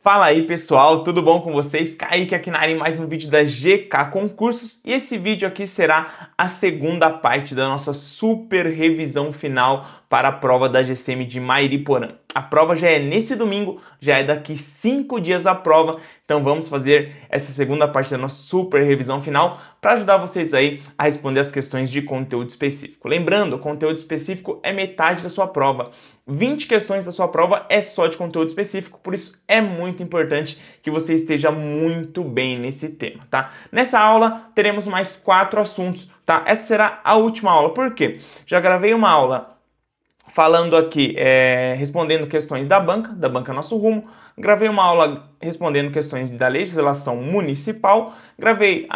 Fala aí pessoal, tudo bom com vocês? Kaique aqui na área em mais um vídeo da GK Concursos e esse vídeo aqui será a segunda parte da nossa super revisão final para a prova da GCM de Mairiporã. A prova já é nesse domingo, já é daqui 5 dias a prova, então vamos fazer essa segunda parte da nossa super revisão final para ajudar vocês aí a responder as questões de conteúdo específico. Lembrando, conteúdo específico é metade da sua prova. 20 questões da sua prova é só de conteúdo específico, por isso é muito importante que você esteja muito bem nesse tema, tá? Nessa aula teremos mais 4 assuntos, tá? Essa será a última aula, por quê? Já gravei uma aula falando aqui, respondendo questões da banca Nosso Rumo, gravei uma aula respondendo questões da legislação municipal, gravei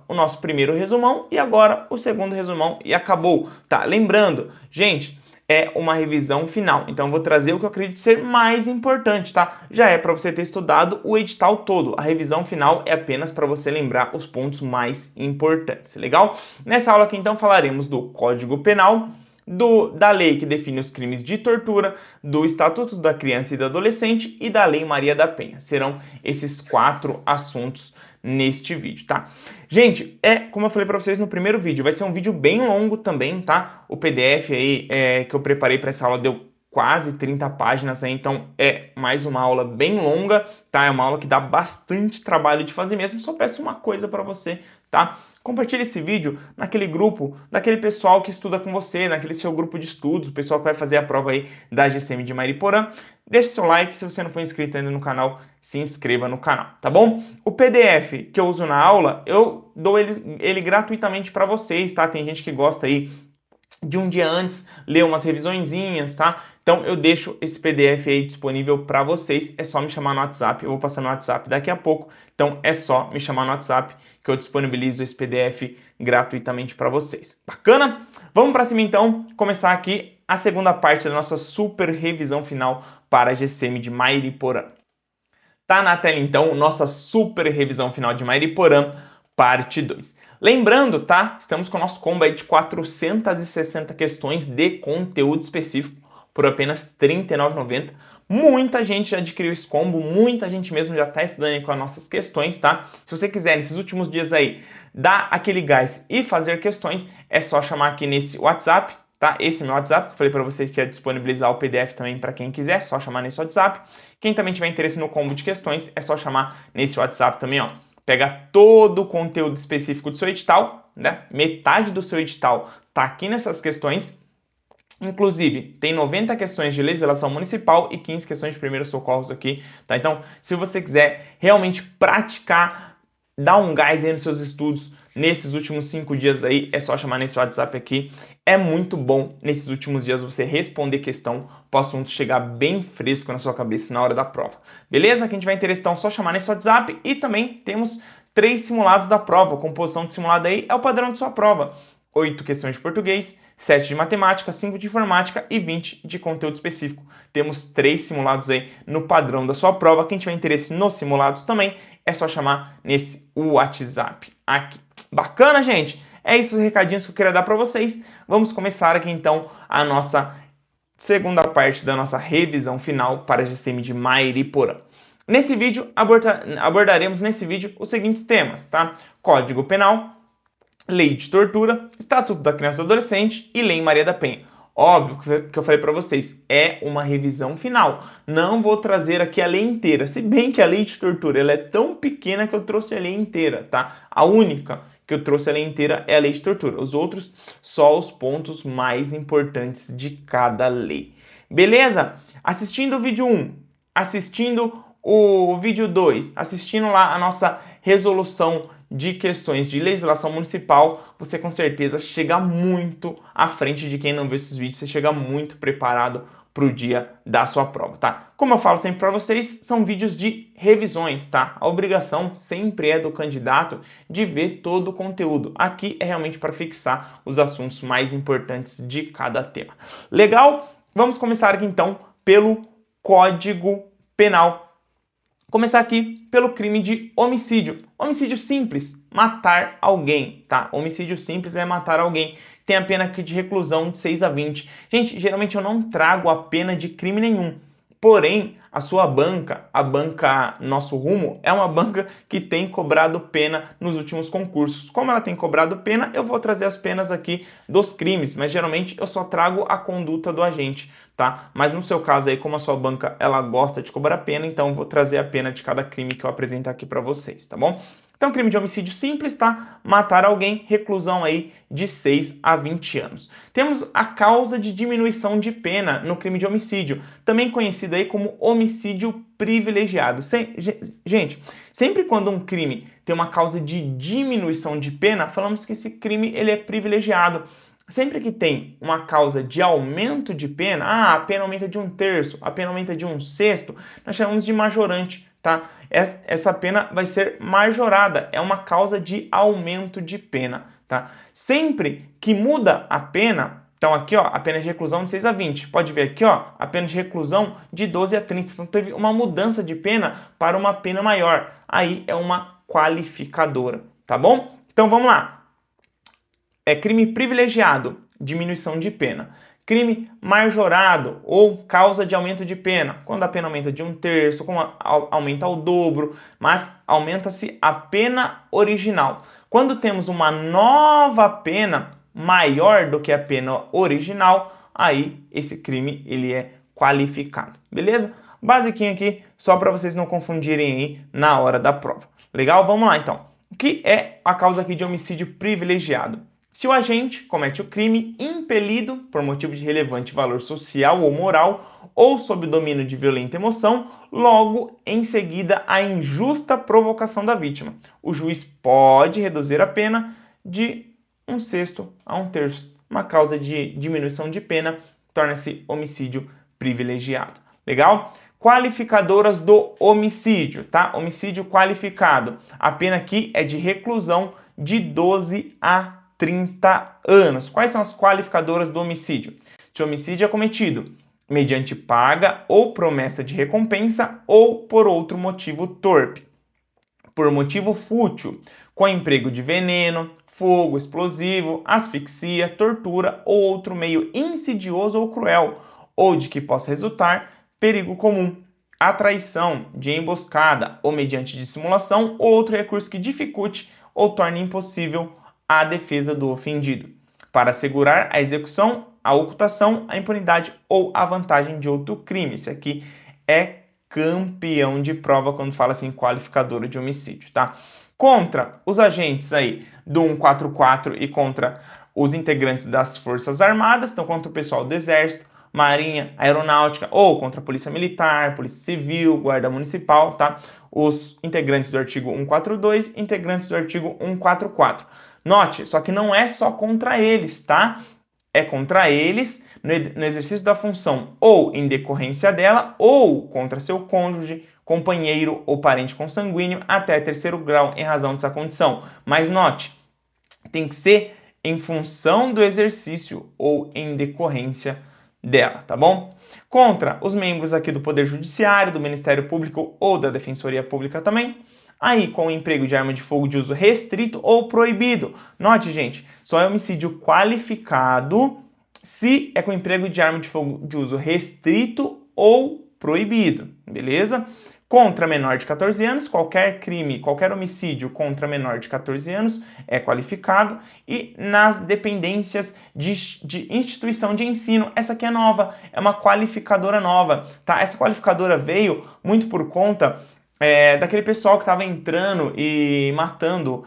o nosso primeiro resumão e agora o segundo resumão e acabou, tá? Lembrando, gente, é uma revisão final, então vou trazer o que eu acredito ser mais importante, tá? Já é para você ter estudado o edital todo, a revisão final é apenas para você lembrar os pontos mais importantes, legal? Nessa aula aqui então falaremos do Código Penal, da lei que define os crimes de tortura, do Estatuto da Criança e do Adolescente e da Lei Maria da Penha. Serão esses 4 assuntos neste vídeo, tá? Gente, como eu falei para vocês no primeiro vídeo, vai ser um vídeo bem longo também, tá? O PDF aí que eu preparei para essa aula deu quase 30 páginas aí, então é mais uma aula bem longa, tá? É uma aula que dá bastante trabalho de fazer mesmo, só peço uma coisa para você, tá? Compartilhe esse vídeo naquele grupo, daquele pessoal que estuda com você, naquele seu grupo de estudos, o pessoal que vai fazer a prova aí da GCM de Mairiporã. Deixe seu like, se você não for inscrito ainda no canal, se inscreva no canal, tá bom? O PDF que eu uso na aula, eu dou ele gratuitamente para vocês, tá? Tem gente que gosta aí de um dia antes ler umas revisõezinhas, tá? Então eu deixo esse PDF aí disponível para vocês, é só me chamar no WhatsApp, eu vou passar meu WhatsApp daqui a pouco, então é só me chamar no WhatsApp que eu disponibilizo esse PDF gratuitamente para vocês. Bacana? Vamos para cima então, começar aqui a segunda parte da nossa super revisão final para a GCM de Mairiporã. Tá na tela então nossa super revisão final de Mairiporã, parte 2. Lembrando, tá? Estamos com o nosso combo aí de 460 questões de conteúdo específico por apenas R$ 39,90. Muita gente já adquiriu esse combo, muita gente mesmo já está estudando aí com as nossas questões, tá? Se você quiser, nesses últimos dias aí, dar aquele gás e fazer questões, é só chamar aqui nesse WhatsApp, tá? Esse é meu WhatsApp, que eu falei para vocês que ia disponibilizar o PDF também para quem quiser, é só chamar nesse WhatsApp. Quem também tiver interesse no combo de questões, é só chamar nesse WhatsApp também, ó. Pega todo o conteúdo específico do seu edital, né? Metade do seu edital tá aqui nessas questões. Inclusive, tem 90 questões de legislação municipal e 15 questões de primeiros socorros aqui, tá? Então, se você quiser realmente praticar, dar um gás aí nos seus estudos nesses últimos 5 dias aí, é só chamar nesse WhatsApp aqui. É muito bom nesses últimos dias você responder questão para o assunto chegar bem fresco na sua cabeça na hora da prova. Beleza? Quem tiver interesse, então, é só chamar nesse WhatsApp. E também temos 3 simulados da prova. A composição de simulado aí é o padrão de sua prova. 8 questões de português, 7 de matemática, 5 de informática e 20 de conteúdo específico. Temos 3 simulados aí no padrão da sua prova. Quem tiver interesse nos simulados também, é só chamar nesse WhatsApp aqui. Bacana, gente? É isso os recadinhos que eu queria dar para vocês. Vamos começar aqui então a nossa segunda parte da nossa revisão final para a GCM de Mairiporã. Nesse vídeo, abordaremos os seguintes temas, tá? Código Penal, Lei de Tortura, Estatuto da Criança e do Adolescente e Lei Maria da Penha. Óbvio que eu falei para vocês, é uma revisão final. Não vou trazer aqui a lei inteira, se bem que a lei de tortura ela é tão pequena que eu trouxe a lei inteira, tá? A única que eu trouxe a lei inteira é a lei de tortura. Os outros, só os pontos mais importantes de cada lei. Beleza? Assistindo o vídeo 1, assistindo o vídeo 2, assistindo lá a nossa resolução de questões de legislação municipal, você com certeza chega muito à frente de quem não vê esses vídeos, você chega muito preparado para o dia da sua prova, tá? Como eu falo sempre para vocês, são vídeos de revisões, tá? A obrigação sempre é do candidato de ver todo o conteúdo. Aqui é realmente para fixar os assuntos mais importantes de cada tema. Legal? Vamos começar aqui então pelo Código Penal. Começar aqui pelo crime de homicídio. Homicídio simples, matar alguém, tá? Homicídio simples é matar alguém. Tem a pena aqui de reclusão de 6 a 20. Gente, geralmente eu não trago a pena de crime nenhum. Porém, a sua banca, a banca Nosso Rumo, é uma banca que tem cobrado pena nos últimos concursos. Como ela tem cobrado pena, eu vou trazer as penas aqui dos crimes, mas geralmente eu só trago a conduta do agente, tá? Mas no seu caso aí, como a sua banca ela gosta de cobrar pena, então eu vou trazer a pena de cada crime que eu apresentar aqui para vocês, tá bom? Então, crime de homicídio simples, tá? Matar alguém, reclusão aí de 6 a 20 anos. Temos a causa de diminuição de pena no crime de homicídio, também conhecido aí como homicídio privilegiado. Gente, sempre quando um crime tem uma causa de diminuição de pena, falamos que esse crime ele é privilegiado. Sempre que tem uma causa de aumento de pena, a pena aumenta de 1/3, a pena aumenta de 1/6, nós chamamos de majorante, tá? Essa pena vai ser majorada, é uma causa de aumento de pena, tá? Sempre que muda a pena, então aqui ó, a pena de reclusão de 6 a 20, pode ver aqui ó, a pena de reclusão de 12 a 30, então teve uma mudança de pena para uma pena maior, aí é uma qualificadora, tá bom? Então vamos lá. É crime privilegiado, diminuição de pena. Crime majorado ou causa de aumento de pena, quando a pena aumenta de 1/3, como aumenta ao dobro, mas aumenta-se a pena original. Quando temos uma nova pena maior do que a pena original, aí esse crime ele é qualificado, beleza? Basiquinho aqui, só para vocês não confundirem aí na hora da prova. Legal? Vamos lá então. O que é a causa aqui de homicídio privilegiado? Se o agente comete o crime impelido por motivo de relevante valor social ou moral ou sob o domínio de violenta emoção, logo em seguida a injusta provocação da vítima, o juiz pode reduzir a pena de 1/6 a 1/3. Uma causa de diminuição de pena torna-se homicídio privilegiado. Legal? Qualificadoras do homicídio, tá? Homicídio qualificado. A pena aqui é de reclusão de 12 a 30 anos. Quais são as qualificadoras do homicídio? Se o homicídio é cometido mediante paga ou promessa de recompensa ou por outro motivo torpe, por motivo fútil, com emprego de veneno, fogo explosivo, asfixia, tortura ou outro meio insidioso ou cruel, ou de que possa resultar perigo comum, a traição, de emboscada ou mediante dissimulação ou outro recurso que dificulte ou torne impossível a defesa do ofendido, para assegurar a execução, a ocultação, a impunidade ou a vantagem de outro crime. Esse aqui é campeão de prova quando fala assim qualificadora de homicídio, tá? Contra os agentes aí do 144 e contra os integrantes das Forças Armadas, então contra o pessoal do Exército, Marinha, Aeronáutica ou contra a Polícia Militar, Polícia Civil, Guarda Municipal, tá? Os integrantes do artigo 142, integrantes do artigo 144. Note, só que não é só contra eles, tá? É contra eles no exercício da função ou em decorrência dela ou contra seu cônjuge, companheiro ou parente consanguíneo até 3º grau em razão dessa condição. Mas note, tem que ser em função do exercício ou em decorrência dela, tá bom? Contra os membros aqui do Poder Judiciário, do Ministério Público ou da Defensoria Pública também. Aí, com o emprego de arma de fogo de uso restrito ou proibido. Note, gente, só é homicídio qualificado se é com emprego de arma de fogo de uso restrito ou proibido, beleza? Contra menor de 14 anos, qualquer crime, qualquer homicídio contra menor de 14 anos é qualificado. E nas dependências de instituição de ensino, essa aqui é nova, é uma qualificadora nova, tá? Essa qualificadora veio muito por conta daquele pessoal que estava entrando e matando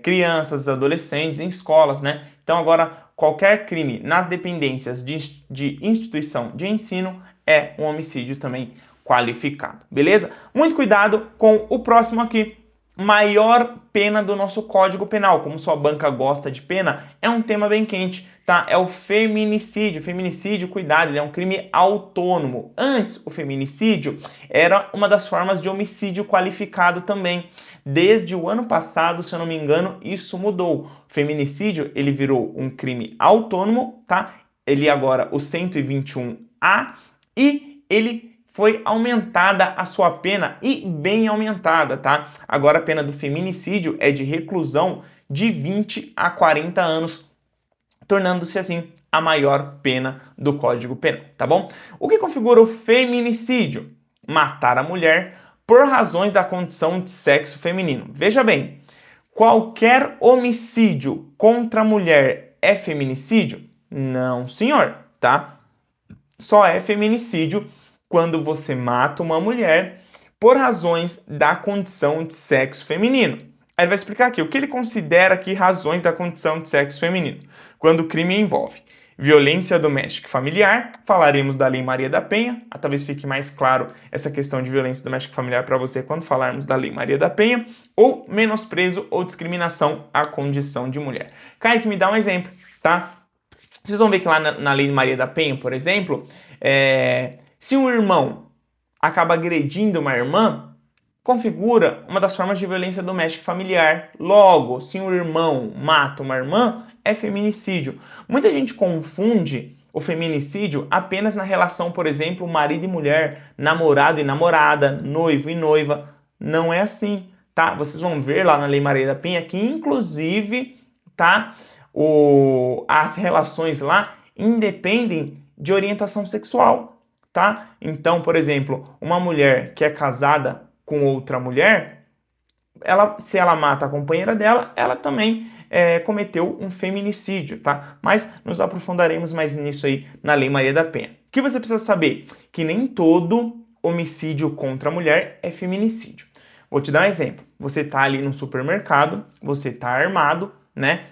crianças, adolescentes em escolas, né? Então agora qualquer crime nas dependências de instituição de ensino é um homicídio também qualificado, beleza? Muito cuidado com o próximo aqui. Maior pena do nosso Código Penal, como sua banca gosta de pena, é um tema bem quente, tá? É o feminicídio. Feminicídio, cuidado, ele é um crime autônomo. Antes, o feminicídio era uma das formas de homicídio qualificado também. Desde o ano passado, se eu não me engano, isso mudou. O feminicídio, ele virou um crime autônomo, tá? Ele agora, o 121A, e ele foi aumentada a sua pena e bem aumentada, tá? Agora a pena do feminicídio é de reclusão de 20 a 40 anos tornando-se assim a maior pena do Código Penal, tá bom? O que configura o feminicídio? Matar a mulher por razões da condição de sexo feminino. Veja bem, qualquer homicídio contra a mulher é feminicídio? Não, senhor, tá? Só é feminicídio quando você mata uma mulher por razões da condição de sexo feminino. Aí ele vai explicar aqui o que ele considera aqui razões da condição de sexo feminino. Quando o crime envolve violência doméstica e familiar, falaremos da Lei Maria da Penha, talvez fique mais claro essa questão de violência doméstica e familiar para você quando falarmos da Lei Maria da Penha, ou menosprezo ou discriminação à condição de mulher. Kaique, me dá um exemplo, tá? Vocês vão ver que lá na Lei Maria da Penha, por exemplo, se um irmão acaba agredindo uma irmã, configura uma das formas de violência doméstica e familiar. Logo, se um irmão mata uma irmã, é feminicídio. Muita gente confunde o feminicídio apenas na relação, por exemplo, marido e mulher, namorado e namorada, noivo e noiva. Não é assim, tá? Vocês vão ver lá na Lei Maria da Penha que, inclusive, tá? As relações lá independem de orientação sexual, tá? Então, por exemplo, uma mulher que é casada com outra mulher, se ela mata a companheira dela, ela também cometeu um feminicídio, tá? Mas nos aprofundaremos mais nisso aí na Lei Maria da Penha. O que você precisa saber? Que nem todo homicídio contra a mulher é feminicídio. Vou te dar um exemplo. Você está ali no supermercado, você está armado, né?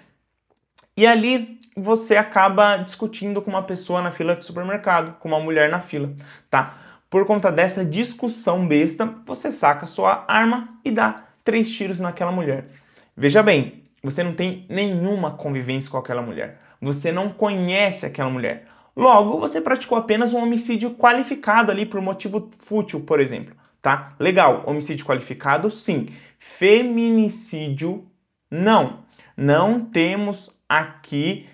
E ali você acaba discutindo com uma pessoa na fila do supermercado, com uma mulher na fila, tá? Por conta dessa discussão besta, você saca sua arma e dá 3 tiros naquela mulher. Veja bem, você não tem nenhuma convivência com aquela mulher. Você não conhece aquela mulher. Logo, você praticou apenas um homicídio qualificado ali por motivo fútil, por exemplo, tá? Legal, homicídio qualificado, sim. Feminicídio, não. Não temos aqui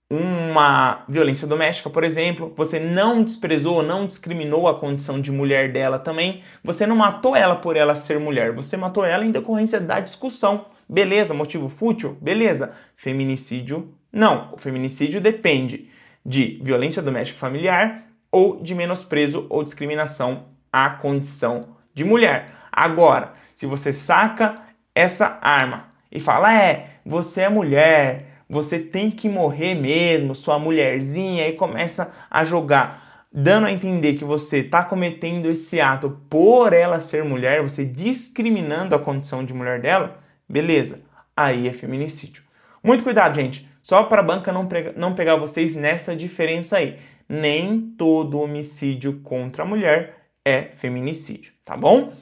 uma violência doméstica, por exemplo, você não desprezou, não discriminou a condição de mulher dela também, você não matou ela por ela ser mulher, você matou ela em decorrência da discussão. Beleza, motivo fútil? Beleza. Feminicídio, não. O feminicídio depende de violência doméstica familiar ou de menosprezo ou discriminação à condição de mulher. Agora, se você saca essa arma e fala, você é mulher, você tem que morrer mesmo, sua mulherzinha, e começa a jogar, dando a entender que você está cometendo esse ato por ela ser mulher, você discriminando a condição de mulher dela, beleza, aí é feminicídio. Muito cuidado, gente, só para a banca não pegar vocês nessa diferença aí. Nem todo homicídio contra a mulher é feminicídio, tá bom?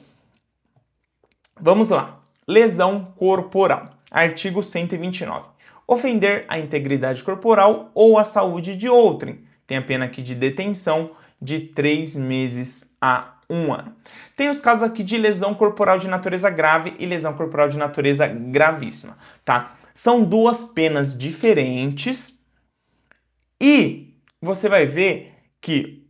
Vamos lá. Lesão corporal. Artigo 129. Ofender a integridade corporal ou a saúde de outrem. Tem a pena aqui de detenção de 3 meses a 1 ano. Tem os casos aqui de lesão corporal de natureza grave e lesão corporal de natureza gravíssima, tá? São duas penas diferentes e você vai ver que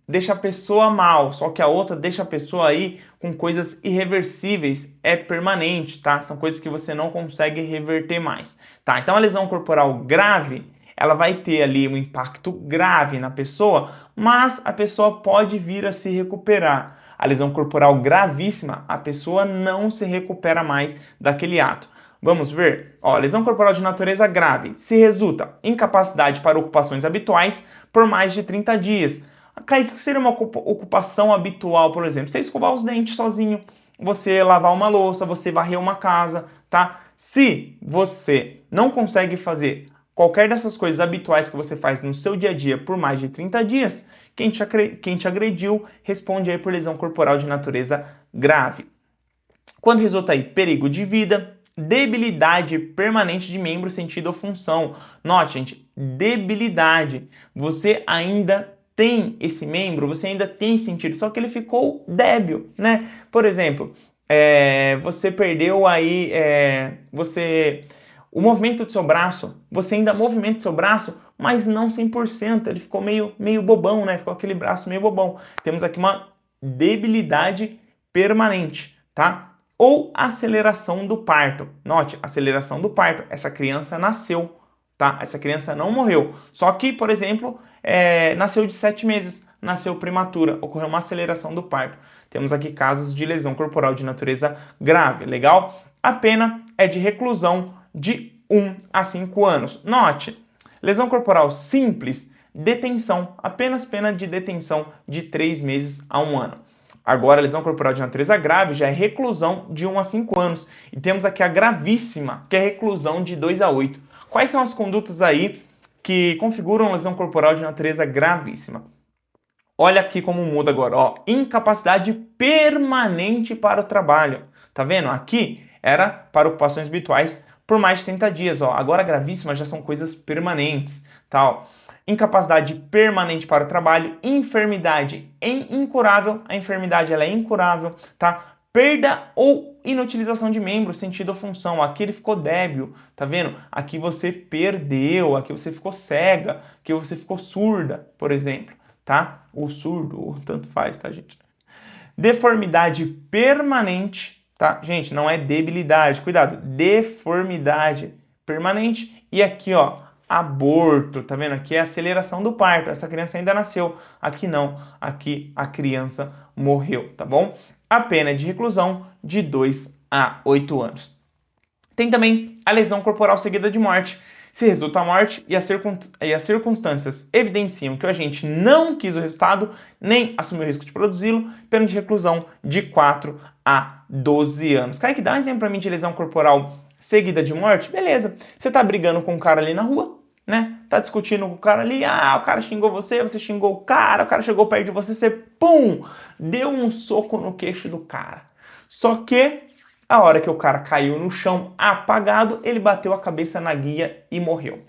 deixa a pessoa mal, só que a outra deixa a pessoa aí com coisas irreversíveis, é permanente, tá? São coisas que você não consegue reverter mais, tá? Então a lesão corporal grave, ela vai ter ali um impacto grave na pessoa, mas a pessoa pode vir a se recuperar. A lesão corporal gravíssima, a pessoa não se recupera mais daquele ato. Vamos ver? Ó, lesão corporal de natureza grave se resulta em incapacidade para ocupações habituais por mais de 30 dias. Kaique, o que seria uma ocupação habitual, por exemplo? Você escovar os dentes sozinho, você lavar uma louça, você varrer uma casa, tá? Se você não consegue fazer qualquer dessas coisas habituais que você faz no seu dia a dia por mais de 30 dias, quem te agrediu responde aí por lesão corporal de natureza grave. Quando resulta aí perigo de vida, debilidade permanente de membro, sentido ou função. Note, gente, debilidade. Você ainda tem esse membro, você ainda tem sentido, só que ele ficou débil, né? Por exemplo, você perdeu aí, o movimento do seu braço, você ainda movimenta o seu braço, mas não 100%, ele ficou meio bobão, né? Ficou aquele braço meio bobão. Temos aqui uma debilidade permanente, tá? Ou aceleração do parto. Note, aceleração do parto. Essa criança nasceu, tá? Essa criança não morreu. Só que, por exemplo, nasceu de 7 meses, nasceu prematura, ocorreu uma aceleração do parto. Temos aqui casos de lesão corporal de natureza grave, legal? A pena é de reclusão de 1 a 5 anos. Note, lesão corporal simples, detenção, apenas pena de detenção de 3 meses a 1 ano. Agora, a lesão corporal de natureza grave já é reclusão de 1 a 5 anos. E temos aqui a gravíssima, que é reclusão de 2 a 8. Quais são as condutas aí que configuram lesão corporal de natureza gravíssima? Olha aqui como muda agora, ó, incapacidade permanente para o trabalho. Tá vendo? Aqui era para ocupações habituais por mais de 30 dias, ó. Agora gravíssima já são coisas permanentes, tal. Incapacidade permanente para o trabalho, enfermidade incurável, a enfermidade ela é incurável, tá? Perda ou inutilização de membro, sentido ou função. Aqui ele ficou débil, tá vendo? Aqui você perdeu, aqui você ficou cega, aqui você ficou surda, por exemplo, tá? Ou surdo, ou tanto faz, tá, gente? Deformidade permanente, tá? Gente, não é debilidade, cuidado, deformidade permanente. E aqui, ó, aborto, tá vendo? Aqui é aceleração do parto, essa criança ainda nasceu. Aqui não, aqui a criança morreu, tá bom? A pena é de reclusão de 2 a 8 anos. Tem também a lesão corporal seguida de morte. Se resulta a morte e as circunstâncias evidenciam que o agente não quis o resultado, nem assumiu o risco de produzi-lo, pena de reclusão de 4 a 12 anos. Kaique, dá um exemplo para mim de lesão corporal seguida de morte? Beleza. Você tá brigando com um cara ali na rua, né? Tá discutindo com o cara ali, o cara xingou você, você xingou o cara chegou perto de você, você, pum, deu um soco no queixo do cara. Só que a hora que o cara caiu no chão apagado, ele bateu a cabeça na guia e morreu.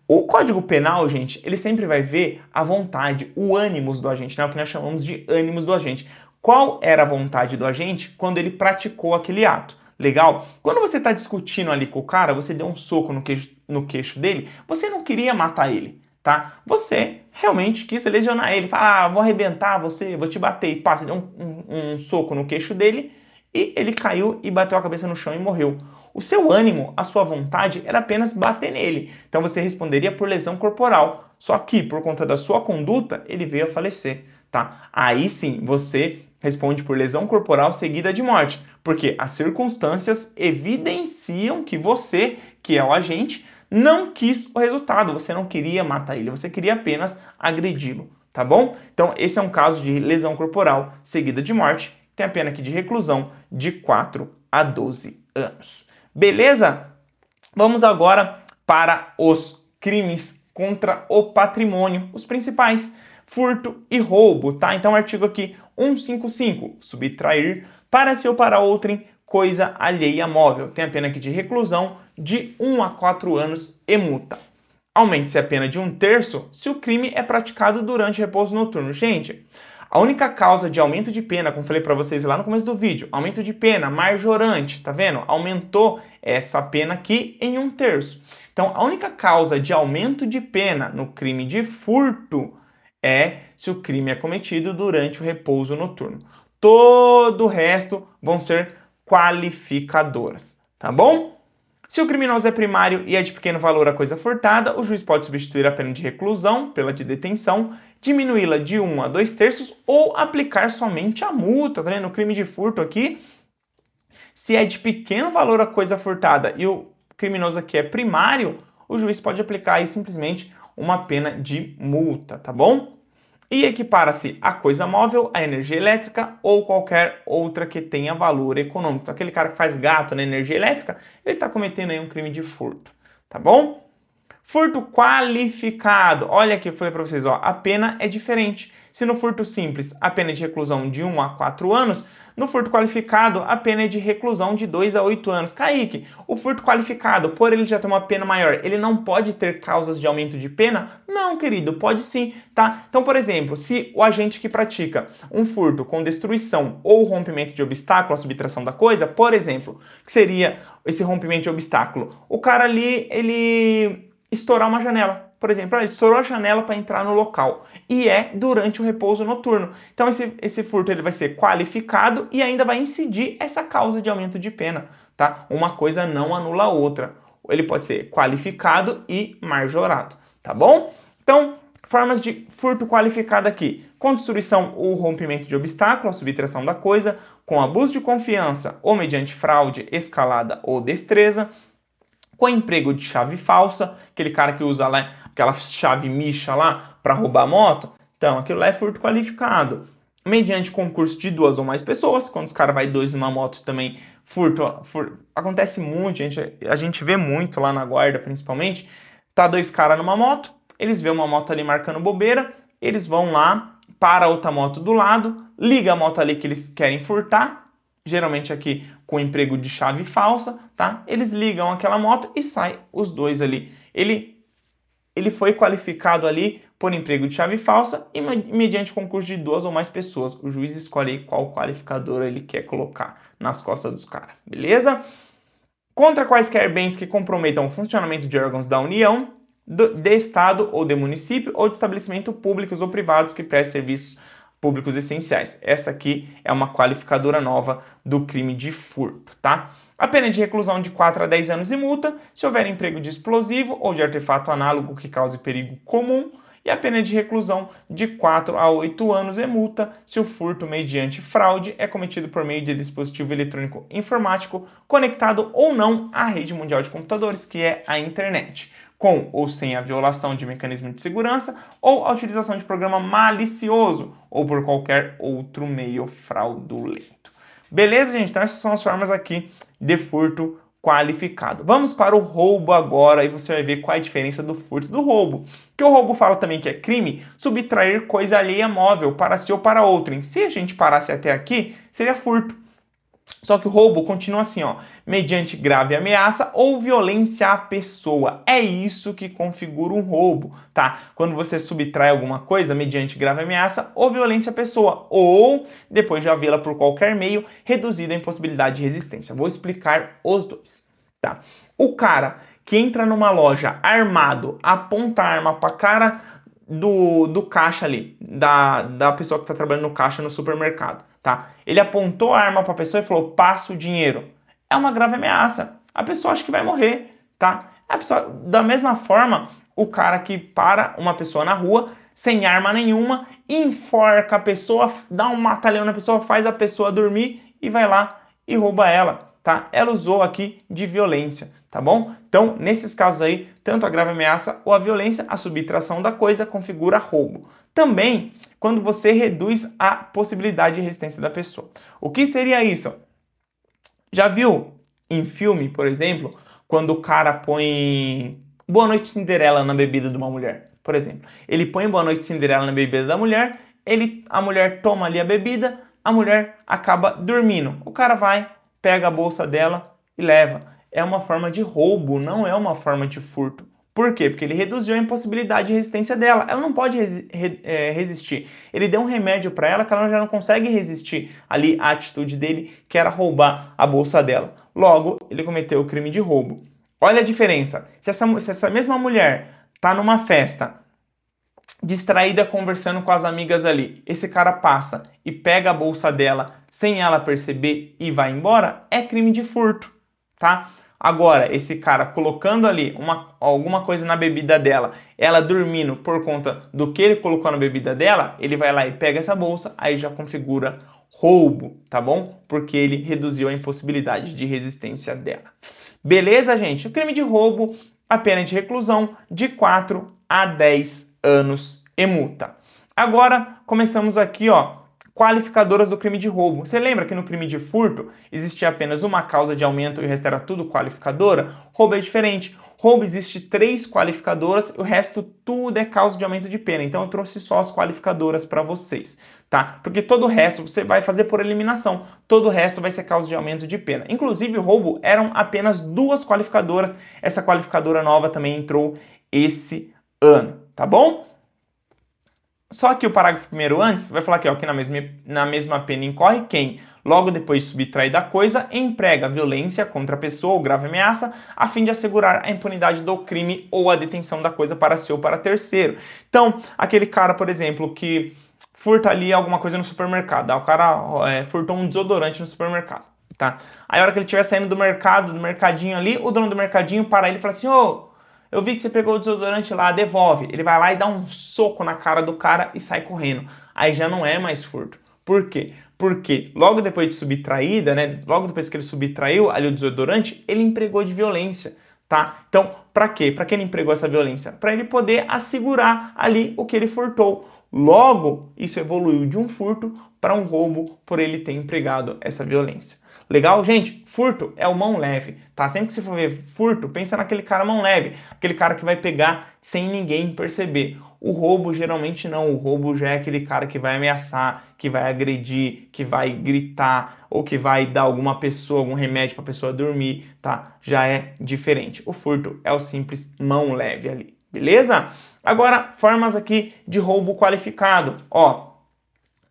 O Código Penal, gente, ele sempre vai ver a vontade, o ânimos do agente, né? O que nós chamamos de ânimos do agente. Qual era a vontade do agente quando ele praticou aquele ato? Legal? Quando você está discutindo ali com o cara, você deu um soco no queixo dele, você não queria matar ele, tá? Você realmente quis lesionar ele. Fala, vou arrebentar você, vou te bater. E pá, você deu um soco no queixo dele e ele caiu e bateu a cabeça no chão e morreu. O seu ânimo, a sua vontade era apenas bater nele. Então você responderia por lesão corporal. Só que, por conta da sua conduta, ele veio a falecer, tá? Aí sim, você responde por lesão corporal seguida de morte, porque as circunstâncias evidenciam que você, que é o agente, não quis o resultado, você não queria matar ele, você queria apenas agredi-lo, tá bom? Então esse é um caso de lesão corporal seguida de morte, tem a pena aqui de reclusão de 4 a 12 anos. Beleza? Vamos agora para os crimes contra o patrimônio, os principais, furto e roubo, tá? Então, artigo aqui 155, subtrair para si ou para outrem coisa alheia móvel. Tem a pena aqui de reclusão de 1 a 4 anos e multa. Aumente-se a pena de 1/3 se o crime é praticado durante o repouso noturno. Gente, a única causa de aumento de pena, como falei para vocês lá no começo do vídeo, aumento de pena majorante, tá vendo? Aumentou essa pena aqui em 1/3. Então, a única causa de aumento de pena no crime de furto é se o crime é cometido durante o repouso noturno. Todo o resto vão ser qualificadoras, tá bom? Se o criminoso é primário e é de pequeno valor a coisa furtada, o juiz pode substituir a pena de reclusão pela de detenção, diminuí-la de 1 a 2/3 ou aplicar somente a multa, tá vendo? No crime de furto aqui, se é de pequeno valor a coisa furtada e o criminoso aqui é primário, o juiz pode aplicar aí simplesmente uma pena de multa, tá bom? E equipara-se a coisa móvel, a energia elétrica ou qualquer outra que tenha valor econômico. Então, aquele cara que faz gato na energia elétrica, ele está cometendo aí um crime de furto, tá bom? Furto qualificado. Olha aqui que eu falei para vocês, ó, a pena é diferente. Se no furto simples a pena é de reclusão de 1 a 4 anos, no furto qualificado a pena é de reclusão de 2 a 8 anos. Kaique, o furto qualificado, por ele já ter uma pena maior, ele não pode ter causas de aumento de pena? Não, querido, pode sim, tá? Então, por exemplo, se o agente que pratica um furto com destruição ou rompimento de obstáculo, a subtração da coisa, por exemplo, que seria esse rompimento de obstáculo, o cara ali, ele estourar uma janela. Por exemplo, ele estourou a janela para entrar no local e é durante o repouso noturno. Então esse furto ele vai ser qualificado e ainda vai incidir essa causa de aumento de pena, tá? Uma coisa não anula a outra. ele pode ser qualificado e majorado, tá bom? Então, formas de furto qualificado aqui: com destruição ou rompimento de obstáculo, a subtração da coisa, com abuso de confiança ou mediante fraude, escalada ou destreza, com emprego de chave falsa, aquele cara que usa lá aquela chave micha lá para roubar a moto, então aquilo lá é furto qualificado. Mediante concurso de 2 ou mais pessoas, quando os caras vai 2 numa moto também, furto, acontece muito, a gente vê muito lá na guarda principalmente, tá 2 caras numa moto, eles vêem uma moto ali marcando bobeira, eles vão lá, para outra moto do lado, liga a moto ali que eles querem furtar, geralmente aqui com emprego de chave falsa, tá? Eles ligam aquela moto e saem os dois ali. Ele foi qualificado ali por emprego de chave falsa e mediante concurso de 2 ou mais pessoas. O juiz escolhe aí qual qualificador ele quer colocar nas costas dos caras, beleza? Contra quaisquer bens que comprometam o funcionamento de órgãos da União, de Estado ou de município ou de estabelecimentos públicos ou privados que prestem serviços públicos essenciais. Essa aqui é uma qualificadora nova do crime de furto, tá? A pena de reclusão de 4 a 10 anos e multa se houver emprego de explosivo ou de artefato análogo que cause perigo comum, e a pena de reclusão de 4 a 8 anos e multa se o furto mediante fraude é cometido por meio de dispositivo eletrônico informático conectado ou não à rede mundial de computadores, que é a internet, com ou sem a violação de mecanismo de segurança ou a utilização de programa malicioso ou por qualquer outro meio fraudulento. Beleza, gente? Então essas são as formas aqui de furto qualificado. Vamos para o roubo agora e você vai ver qual é a diferença do furto e do roubo. Que o roubo fala também que é crime subtrair coisa alheia móvel para si ou para outrem. Se a gente parasse até aqui, seria furto. Só que o roubo continua assim, ó, mediante grave ameaça ou violência à pessoa. É isso que configura um roubo, tá? Quando você subtrai alguma coisa mediante grave ameaça ou violência à pessoa, ou, depois de havê-la por qualquer meio, reduzida a impossibilidade de resistência. Vou explicar os dois, tá? O cara que entra numa loja armado, aponta a arma pra cara do caixa ali, da pessoa que tá trabalhando no caixa no supermercado, tá? Ele apontou a arma para a pessoa e falou: passa o dinheiro. É uma grave ameaça. A pessoa acha que vai morrer, tá? A pessoa, da mesma forma, o cara que para uma pessoa na rua sem arma nenhuma, enforca a pessoa, dá um mata-leão na pessoa, faz a pessoa dormir e vai lá e rouba ela, tá? Ela usou aqui de violência, tá bom? Então, nesses casos aí, tanto a grave ameaça ou a violência, a subtração da coisa configura roubo. Também quando você reduz a possibilidade de resistência da pessoa. O que seria isso? Já viu em filme, por exemplo, quando o cara põe Boa Noite Cinderela na bebida de uma mulher, por exemplo. Ele põe Boa Noite Cinderela na bebida da mulher, a mulher toma ali a bebida, a mulher acaba dormindo. O cara vai, pega a bolsa dela e leva. É uma forma de roubo, não é uma forma de furto. Por quê? Porque ele reduziu a impossibilidade de resistência dela. Ela não pode resistir. Ele deu um remédio para ela que ela já não consegue resistir ali à atitude dele, que era roubar a bolsa dela. Logo, ele cometeu o crime de roubo. Olha a diferença. Se essa mesma mulher tá numa festa, distraída conversando com as amigas ali, esse cara passa e pega a bolsa dela sem ela perceber e vai embora, é crime de furto, tá? Agora, esse cara colocando ali alguma coisa na bebida dela, ela dormindo por conta do que ele colocou na bebida dela, ele vai lá e pega essa bolsa, aí já configura roubo, tá bom? Porque ele reduziu a impossibilidade de resistência dela. Beleza, gente? O crime de roubo, a pena de reclusão de 4 a 10 anos e multa. Agora, começamos aqui, ó, qualificadoras do crime de roubo. Você lembra que no crime de furto existia apenas uma causa de aumento e o resto era tudo qualificadora? Roubo é diferente. Roubo existe 3 qualificadoras e o resto tudo é causa de aumento de pena. Então eu trouxe só as qualificadoras para vocês, tá? Porque todo o resto você vai fazer por eliminação. Todo o resto vai ser causa de aumento de pena. Inclusive o roubo eram apenas 2 qualificadoras. Essa qualificadora nova também entrou esse ano, tá bom? Só que o parágrafo primeiro antes vai falar aqui, ó, que na mesma pena incorre quem, logo depois de subtrair da coisa, emprega violência contra a pessoa ou grave ameaça, a fim de assegurar a impunidade do crime ou a detenção da coisa para si ou para terceiro. Então, aquele cara, por exemplo, que furta ali alguma coisa no supermercado, o cara furtou um desodorante no supermercado. tá? Aí a hora que ele estiver saindo do mercado, do mercadinho ali, o dono do mercadinho para ele e fala assim, ô, eu vi que você pegou o desodorante lá, devolve. Ele vai lá e dá um soco na cara do cara e sai correndo. Aí já não é mais furto. Por quê? Porque logo depois de subtraída, né? Logo depois que ele subtraiu ali o desodorante, ele empregou de violência, tá? Então, para quê? Para que ele empregou essa violência? Para ele poder assegurar ali o que ele furtou. Logo, isso evoluiu de um furto para um roubo por ele ter empregado essa violência. Legal, gente? Furto é o mão leve, tá? Sempre que você for ver furto, pensa naquele cara mão leve, aquele cara que vai pegar sem ninguém perceber. O roubo geralmente não, o roubo já é aquele cara que vai ameaçar, que vai agredir, que vai gritar ou que vai dar alguma pessoa, algum remédio para a pessoa dormir, tá? Já é diferente. O furto é o simples mão leve ali, beleza? Agora, formas aqui de roubo qualificado, ó.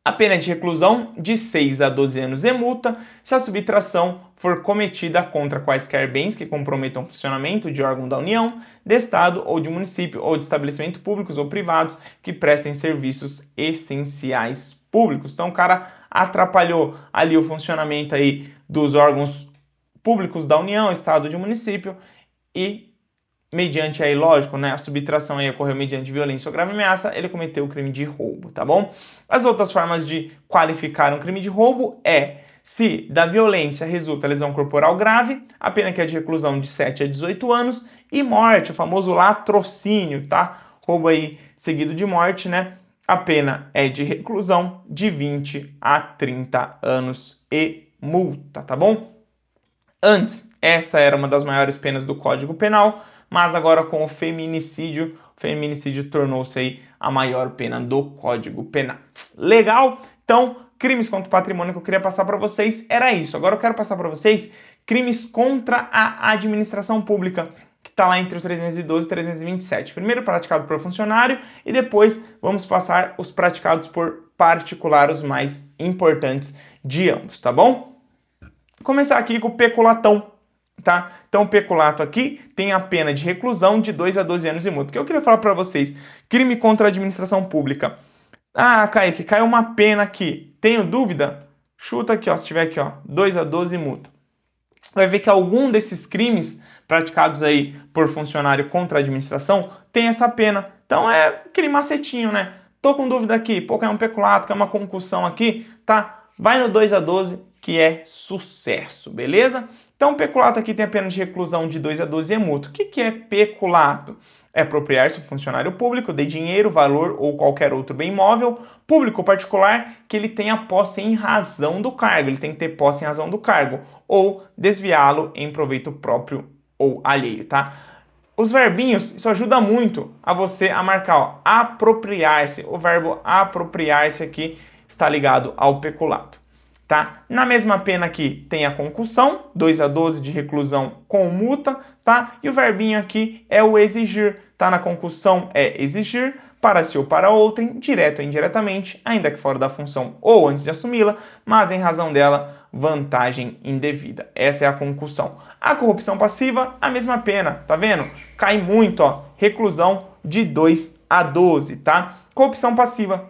A pena de reclusão de 6 a 12 anos e multa se a subtração for cometida contra quaisquer bens que comprometam o funcionamento de órgão da União, de Estado ou de município ou de estabelecimentos públicos ou privados que prestem serviços essenciais públicos. Então o cara atrapalhou ali o funcionamento aí dos órgãos públicos da União, Estado ou de município e mediante aí, lógico, né, a subtração aí ocorreu mediante violência ou grave ameaça, ele cometeu o crime de roubo, tá bom? As outras formas de qualificar um crime de roubo é se da violência resulta lesão corporal grave, a pena que é de reclusão de 7 a 18 anos e morte, o famoso latrocínio, tá? Roubo aí seguido de morte, né? A pena é de reclusão de 20 a 30 anos e multa, tá bom? Antes, essa era uma das maiores penas do Código Penal, mas agora com o feminicídio tornou-se aí a maior pena do Código Penal. Legal? Então, crimes contra o patrimônio que eu queria passar para vocês era isso. Agora eu quero passar para vocês crimes contra a administração pública, que está lá entre o 312 e 327. Primeiro praticado por funcionário e depois vamos passar os praticados por particular, os mais importantes de ambos, tá bom? Começar aqui com o peculatão, tá? Então, o peculato aqui tem a pena de reclusão de 2 a 12 anos e multa. O que eu queria falar para vocês? Crime contra a administração pública. Ah, Kaique, caiu uma pena aqui. Tenho dúvida? Chuta aqui, ó, se tiver aqui, ó, 2 a 12 e multa. Vai ver que algum desses crimes praticados aí por funcionário contra a administração tem essa pena. Então, é aquele macetinho, né? Tô com dúvida aqui, pô, caiu um peculato, caiu uma concussão aqui, tá? Vai no 2 a 12, que é sucesso, beleza? Então, peculato aqui tem a pena de reclusão de 2 a 12 e multa. O que é peculato? É apropriar-se do funcionário público de dinheiro, valor ou qualquer outro bem imóvel, público ou particular, que ele tenha posse em razão do cargo. Ele tem que ter posse em razão do cargo. Ou desviá-lo em proveito próprio ou alheio, tá? Os verbinhos, isso ajuda muito a você a marcar, ó, apropriar-se. O verbo apropriar-se aqui está ligado ao peculato. Tá? Na mesma pena aqui tem a concussão, 2 a 12 de reclusão com multa, tá? E o verbinho aqui é o exigir, tá? Na concussão é exigir, para si ou para outrem, direto ou indiretamente, ainda que fora da função ou antes de assumi-la, mas em razão dela, vantagem indevida. Essa é a concussão. A corrupção passiva, a mesma pena, tá vendo? Cai muito, ó, reclusão de 2 a 12, tá? Corrupção passiva,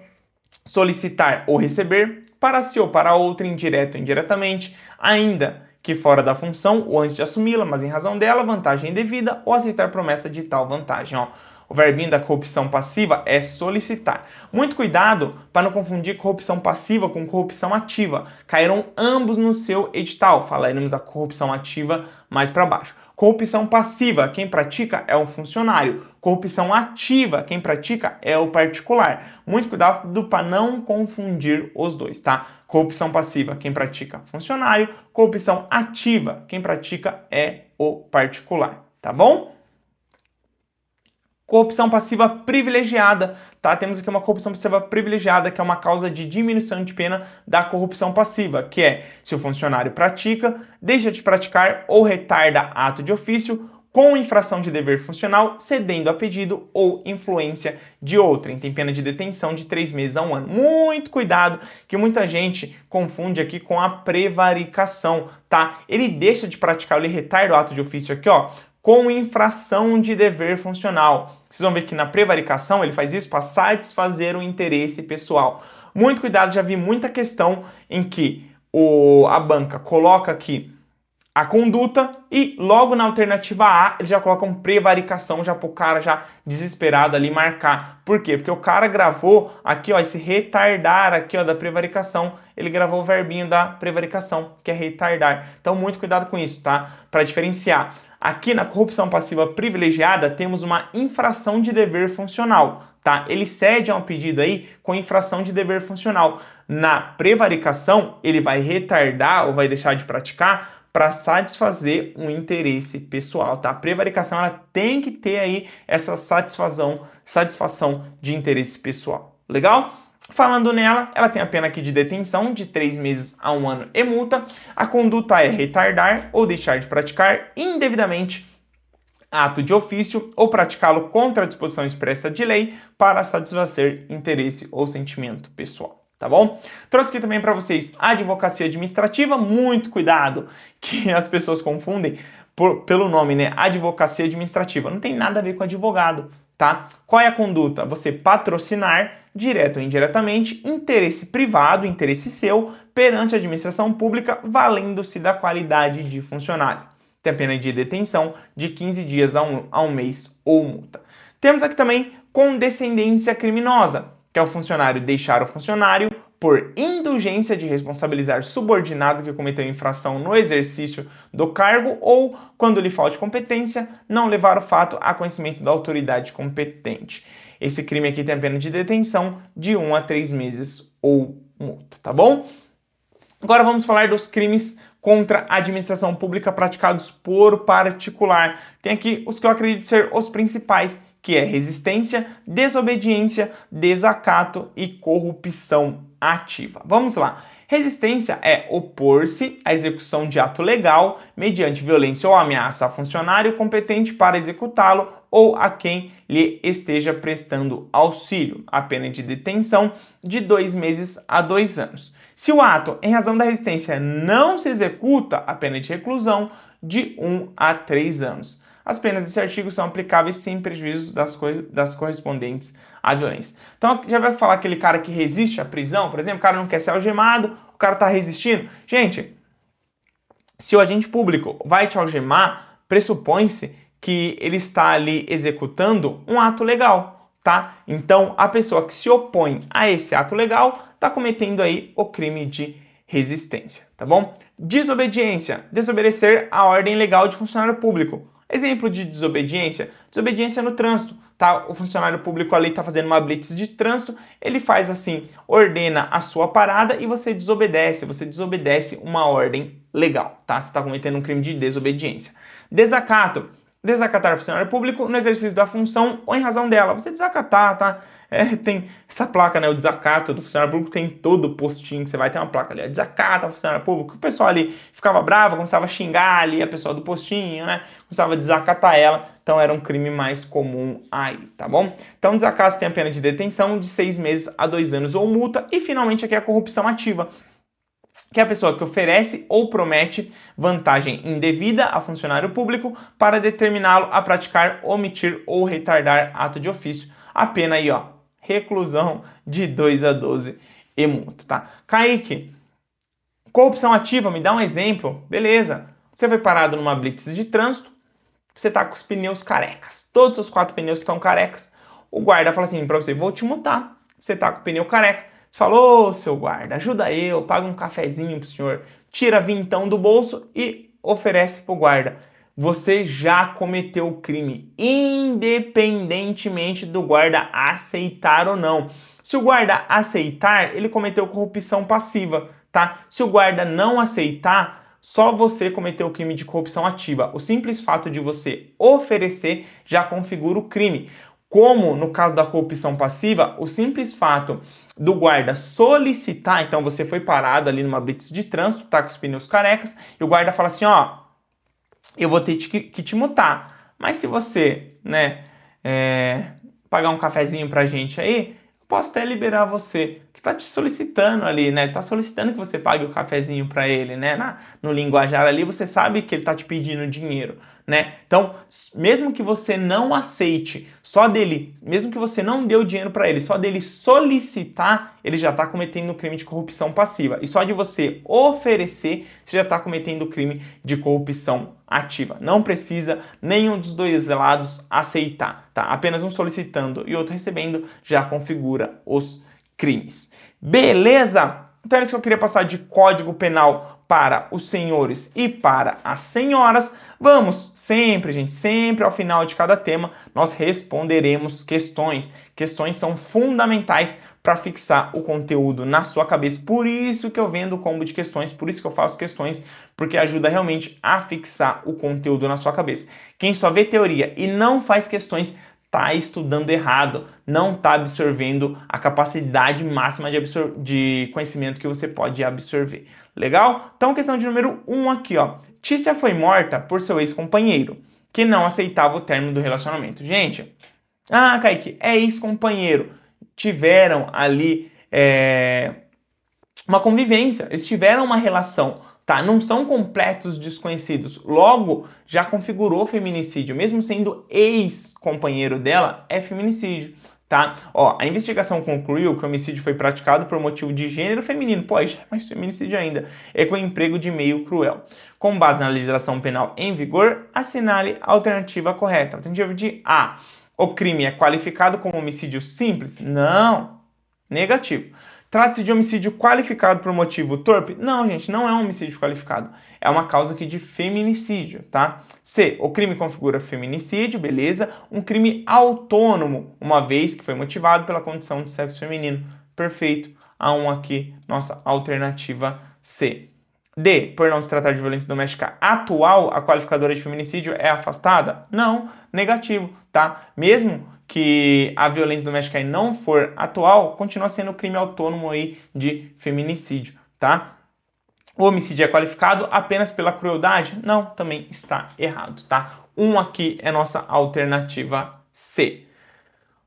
solicitar ou receber, para si ou para outrem, direto ou indiretamente, ainda que fora da função ou antes de assumi-la, mas em razão dela, vantagem indevida, ou aceitar promessa de tal vantagem. Ó. O verbinho da corrupção passiva é solicitar. Muito cuidado para não confundir corrupção passiva com corrupção ativa. Caíram ambos no seu edital. Falaremos da corrupção ativa mais para baixo. Corrupção passiva, quem pratica é o funcionário. Corrupção ativa, quem pratica é o particular. Muito cuidado para não confundir os dois, tá? Corrupção passiva, quem pratica funcionário. Corrupção ativa, quem pratica é o particular, tá bom? Corrupção passiva privilegiada, tá? Temos aqui uma corrupção passiva privilegiada, que é uma causa de diminuição de pena da corrupção passiva, que é se o funcionário pratica, deixa de praticar ou retarda ato de ofício com infração de dever funcional, cedendo a pedido ou influência de outrem. Tem pena de detenção de 3 meses a 1 ano. Muito cuidado, que muita gente confunde aqui com a prevaricação, tá? Ele deixa de praticar, ele retarda o ato de ofício aqui, ó, com infração de dever funcional. Vocês vão ver que na prevaricação ele faz isso para satisfazer o interesse pessoal. Muito cuidado, já vi muita questão em que a banca coloca aqui a conduta e logo na alternativa A eles já colocam prevaricação já para o cara já desesperado ali marcar. Por quê? Porque o cara gravou aqui, ó, esse retardar aqui, ó, da prevaricação, ele gravou o verbinho da prevaricação, que é retardar. Então muito cuidado com isso, tá? Para diferenciar. Aqui na corrupção passiva privilegiada temos uma infração de dever funcional, tá? Ele cede a um pedido aí com infração de dever funcional. Na prevaricação, ele vai retardar ou vai deixar de praticar para satisfazer um interesse pessoal, tá? A prevaricação ela tem que ter aí essa satisfação de interesse pessoal. Legal? Falando nela, ela tem a pena aqui de detenção de 3 meses a 1 ano e multa. A conduta é retardar ou deixar de praticar indevidamente ato de ofício ou praticá-lo contra a disposição expressa de lei para satisfazer interesse ou sentimento pessoal. Tá bom? Trouxe aqui também para vocês a advocacia administrativa, muito cuidado, que as pessoas confundem pelo nome, né? Advocacia administrativa. Não tem nada a ver com advogado, tá? Qual é a conduta? Você patrocinar, direto ou indiretamente, interesse privado, interesse seu, perante a administração pública, valendo-se da qualidade de funcionário. Tem a pena de detenção de 15 dias a um mês ou multa. Temos aqui também condescendência criminosa, que é o funcionário deixar o funcionário por indulgência de responsabilizar subordinado que cometeu infração no exercício do cargo ou, quando lhe falte competência, não levar o fato a conhecimento da autoridade competente. Esse crime aqui tem a pena de detenção de 1 a 3 meses ou multa, tá bom? Agora vamos falar dos crimes contra a administração pública praticados por particular. Tem aqui os que eu acredito ser os principais, que é resistência, desobediência, desacato e corrupção ativa. Vamos lá. Resistência é opor-se à execução de ato legal mediante violência ou ameaça a funcionário competente para executá-lo ou a quem lhe esteja prestando auxílio. A pena de detenção de 2 meses a 2 anos. Se o ato, em razão da resistência, não se executa, a pena de reclusão de 1 a 3 anos. As penas desse artigo são aplicáveis sem prejuízo das correspondentes à violência. Então, já vai falar aquele cara que resiste à prisão, por exemplo, o cara não quer ser algemado, o cara está resistindo. Gente, se o agente público vai te algemar, pressupõe-se que ele está ali executando um ato legal, tá? Então, a pessoa que se opõe a esse ato legal está cometendo aí o crime de resistência, tá bom? Desobediência, desobedecer a ordem legal de funcionário público. Exemplo de desobediência, desobediência no trânsito, tá? O funcionário público ali está fazendo uma blitz de trânsito, ele faz assim, ordena a sua parada e você desobedece uma ordem legal, tá? Você está cometendo um crime de desobediência. Desacato, desacatar o funcionário público no exercício da função ou em razão dela. Você desacatar, tá? Tem essa placa, né? O desacato do funcionário público tem todo postinho que você vai ter uma placa ali. Desacata o funcionário público. O pessoal ali ficava bravo, começava a xingar ali a pessoa do postinho, né? Começava a desacatar ela. Então era um crime mais comum aí, tá bom? Então desacato tem a pena de detenção de 6 meses a 2 anos ou multa. E finalmente aqui a corrupção ativa, que é a pessoa que oferece ou promete vantagem indevida a funcionário público para determiná-lo a praticar, omitir ou retardar ato de ofício. A pena aí, ó, reclusão de 2 a 12 e multa, tá? Kaique, corrupção ativa, me dá um exemplo. Beleza, você foi parado numa blitz de trânsito, você tá com os pneus carecas, todos os 4 pneus estão carecas. O guarda fala assim pra você, vou te multar, você tá com o pneu careca. Você fala, ô seu guarda, ajuda eu, paga um cafezinho pro senhor, tira vintão do bolso e oferece pro guarda. Você já cometeu o crime, independentemente do guarda aceitar ou não. Se o guarda aceitar, ele cometeu corrupção passiva, tá? Se o guarda não aceitar, só você cometeu o crime de corrupção ativa. O simples fato de você oferecer já configura o crime. Como no caso da corrupção passiva, o simples fato do guarda solicitar, então você foi parado ali numa blitz de trânsito, tá com os pneus carecas, e o guarda fala assim, ó, eu vou ter que te multar, mas se você, né, pagar um cafezinho pra gente aí, eu posso até liberar você, que tá te solicitando ali, né, ele tá solicitando que você pague o cafezinho pra ele, né, no linguajar ali, você sabe que ele tá te pedindo dinheiro, né? Então, mesmo que você não aceite, mesmo que você não dê o dinheiro para ele, só dele solicitar, ele já está cometendo o crime de corrupção passiva. E só de você oferecer, você já está cometendo o crime de corrupção ativa. Não precisa nenhum dos dois lados aceitar, tá? Apenas um solicitando e outro recebendo já configura os crimes. Beleza? Então é isso que eu queria passar de Código Penal para os senhores e para as senhoras. Vamos sempre, gente, sempre ao final de cada tema, nós responderemos questões. Questões são fundamentais para fixar o conteúdo na sua cabeça. Por isso que eu vendo o combo de questões, por isso que eu faço questões, porque ajuda realmente a fixar o conteúdo na sua cabeça. Quem só vê teoria e não faz questões está estudando errado, não está absorvendo a capacidade máxima de conhecimento que você pode absorver. Legal? Então, questão de número 1 aqui, ó. Tícia foi morta por seu ex-companheiro, que não aceitava o término do relacionamento. Gente, Kaique, é ex-companheiro. Tiveram ali uma convivência, eles tiveram uma relação, tá? Não são completos desconhecidos. Logo, já configurou feminicídio, mesmo sendo ex-companheiro dela, é feminicídio, tá? Ó, a investigação concluiu que o homicídio foi praticado por motivo de gênero feminino. Pô, já é mais feminicídio ainda. É com emprego de meio cruel. Com base na legislação penal em vigor, assinale a alternativa correta. Alternativa de A. O crime é qualificado como homicídio simples? Não. Negativo. Trata-se de homicídio qualificado por motivo torpe? Não, gente, não é um homicídio qualificado. É uma causa aqui de feminicídio, tá? C. O crime configura feminicídio, beleza. Um crime autônomo, uma vez que foi motivado pela condição de sexo feminino. Perfeito. A1 aqui, nossa alternativa C. D. Por não se tratar de violência doméstica atual, a qualificadora de feminicídio é afastada? Não, negativo, tá? Mesmo que a violência doméstica aí não for atual, continua sendo crime autônomo aí de feminicídio, tá? O homicídio é qualificado apenas pela crueldade? Não, também está errado, tá? Aqui é nossa alternativa C.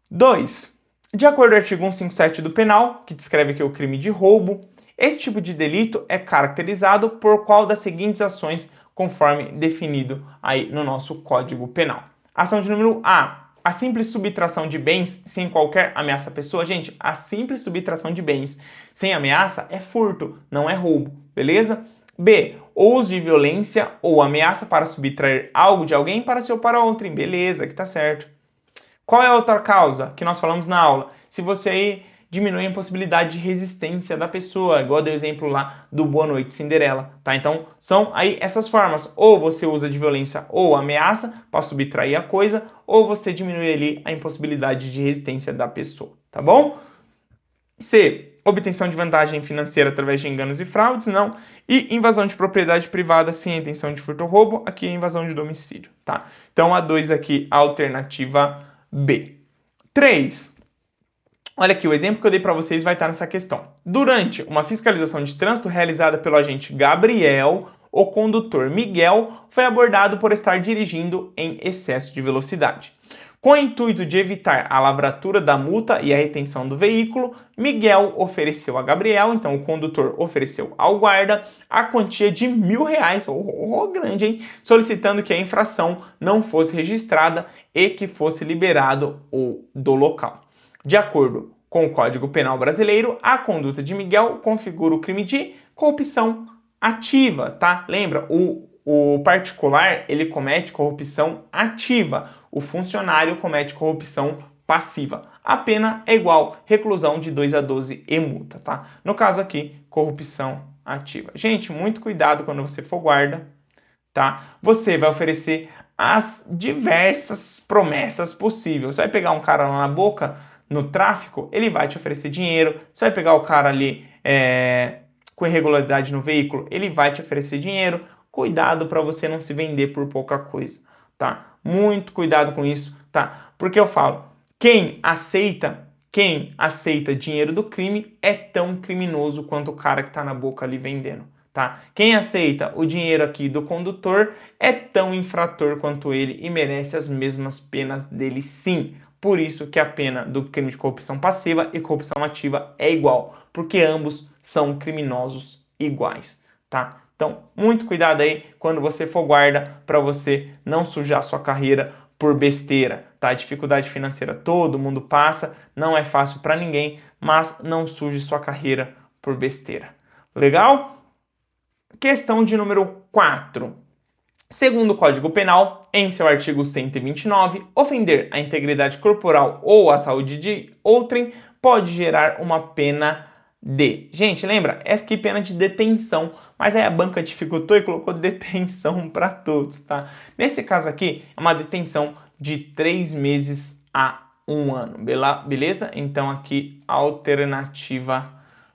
2. De acordo com o artigo 157 do Penal, que descreve aqui o crime de roubo, esse tipo de delito é caracterizado por qual das seguintes ações, conforme definido aí no nosso Código Penal. Ação de número A. A simples subtração de bens sem qualquer ameaça à pessoa. Gente, a simples subtração de bens sem ameaça é furto, não é roubo, beleza? B. O uso de violência ou ameaça para subtrair algo de alguém para si ou para outrem. Beleza, que tá certo. Qual é a outra causa que nós falamos na aula? Se você aí diminui a possibilidade de resistência da pessoa, igual deu o exemplo lá do Boa Noite Cinderela, tá? Então, são aí essas formas. Ou você usa de violência ou ameaça para subtrair a coisa, ou você diminui ali a impossibilidade de resistência da pessoa, tá bom? C. Obtenção de vantagem financeira através de enganos e fraudes, não. E invasão de propriedade privada sem a intenção de furto ou roubo, aqui é invasão de domicílio, tá? Então, a 2 aqui, a alternativa B. 3. Olha aqui, o exemplo que eu dei para vocês vai estar nessa questão. Durante uma fiscalização de trânsito realizada pelo agente Gabriel, o condutor Miguel foi abordado por estar dirigindo em excesso de velocidade. Com o intuito de evitar a lavratura da multa e a retenção do veículo, Miguel ofereceu a Gabriel, então o condutor ofereceu ao guarda, a quantia de R$ 1.000, grande, hein? Solicitando que a infração não fosse registrada e que fosse liberado do local. De acordo com o Código Penal brasileiro, a conduta de Miguel configura o crime de corrupção ativa, tá? Lembra, o particular, ele comete corrupção ativa, o funcionário comete corrupção passiva. A pena é igual, reclusão de 2 a 12 e multa, tá? No caso aqui, corrupção ativa. Gente, muito cuidado quando você for guarda, tá? Você vai oferecer as diversas promessas possíveis. Você vai pegar um cara lá na boca, no tráfico, ele vai te oferecer dinheiro. Você vai pegar o cara ali com irregularidade no veículo, ele vai te oferecer dinheiro. Cuidado para você não se vender por pouca coisa, tá? Muito cuidado com isso, tá? Porque eu falo, quem aceita dinheiro do crime é tão criminoso quanto o cara que tá na boca ali vendendo, tá? Quem aceita o dinheiro aqui do condutor é tão infrator quanto ele e merece as mesmas penas dele, sim. Por isso que a pena do crime de corrupção passiva e corrupção ativa é igual, porque ambos são criminosos iguais, tá? Então, muito cuidado aí quando você for guarda para você não sujar sua carreira por besteira, tá? Dificuldade financeira todo mundo passa, não é fácil para ninguém, mas não suje sua carreira por besteira. Legal? Questão de número 4. Segundo o Código Penal, em seu artigo 129, ofender a integridade corporal ou a saúde de outrem pode gerar uma pena de... Gente, lembra? Essa aqui é pena de detenção, mas aí a banca dificultou e colocou detenção para todos, tá? Nesse caso aqui, é uma detenção de 3 meses a 1 ano, beleza? Então aqui, alternativa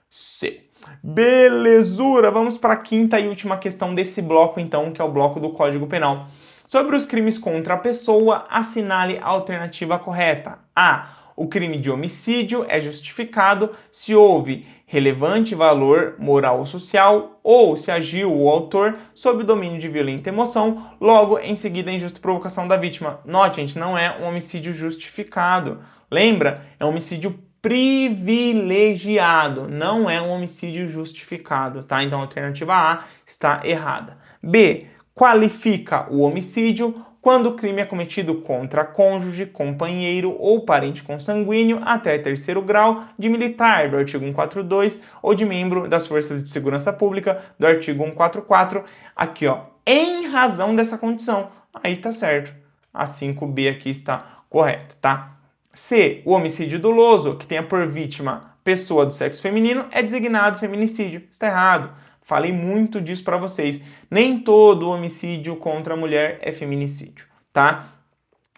C. Belezura! Vamos para a quinta e última questão desse bloco, então, que é o bloco do Código Penal. Sobre os crimes contra a pessoa, assinale a alternativa correta. A. O crime de homicídio é justificado se houve relevante valor moral ou social ou se agiu o autor sob o domínio de violenta emoção, logo em seguida a injusta provocação da vítima. Note, gente, não é um homicídio justificado. Lembra? É um homicídio privilegiado, não é um homicídio justificado, tá? Então a alternativa A está errada. B. Qualifica o homicídio quando o crime é cometido contra cônjuge, companheiro ou parente consanguíneo até terceiro grau, de militar, do artigo 142, ou de membro das forças de segurança pública, do artigo 144. Aqui, ó, em razão dessa condição. Aí tá certo. A 5B aqui está correta, tá? C. O homicídio doloso, que tenha por vítima pessoa do sexo feminino, é designado feminicídio. Está errado. Falei muito disso para vocês. Nem todo homicídio contra a mulher é feminicídio, tá?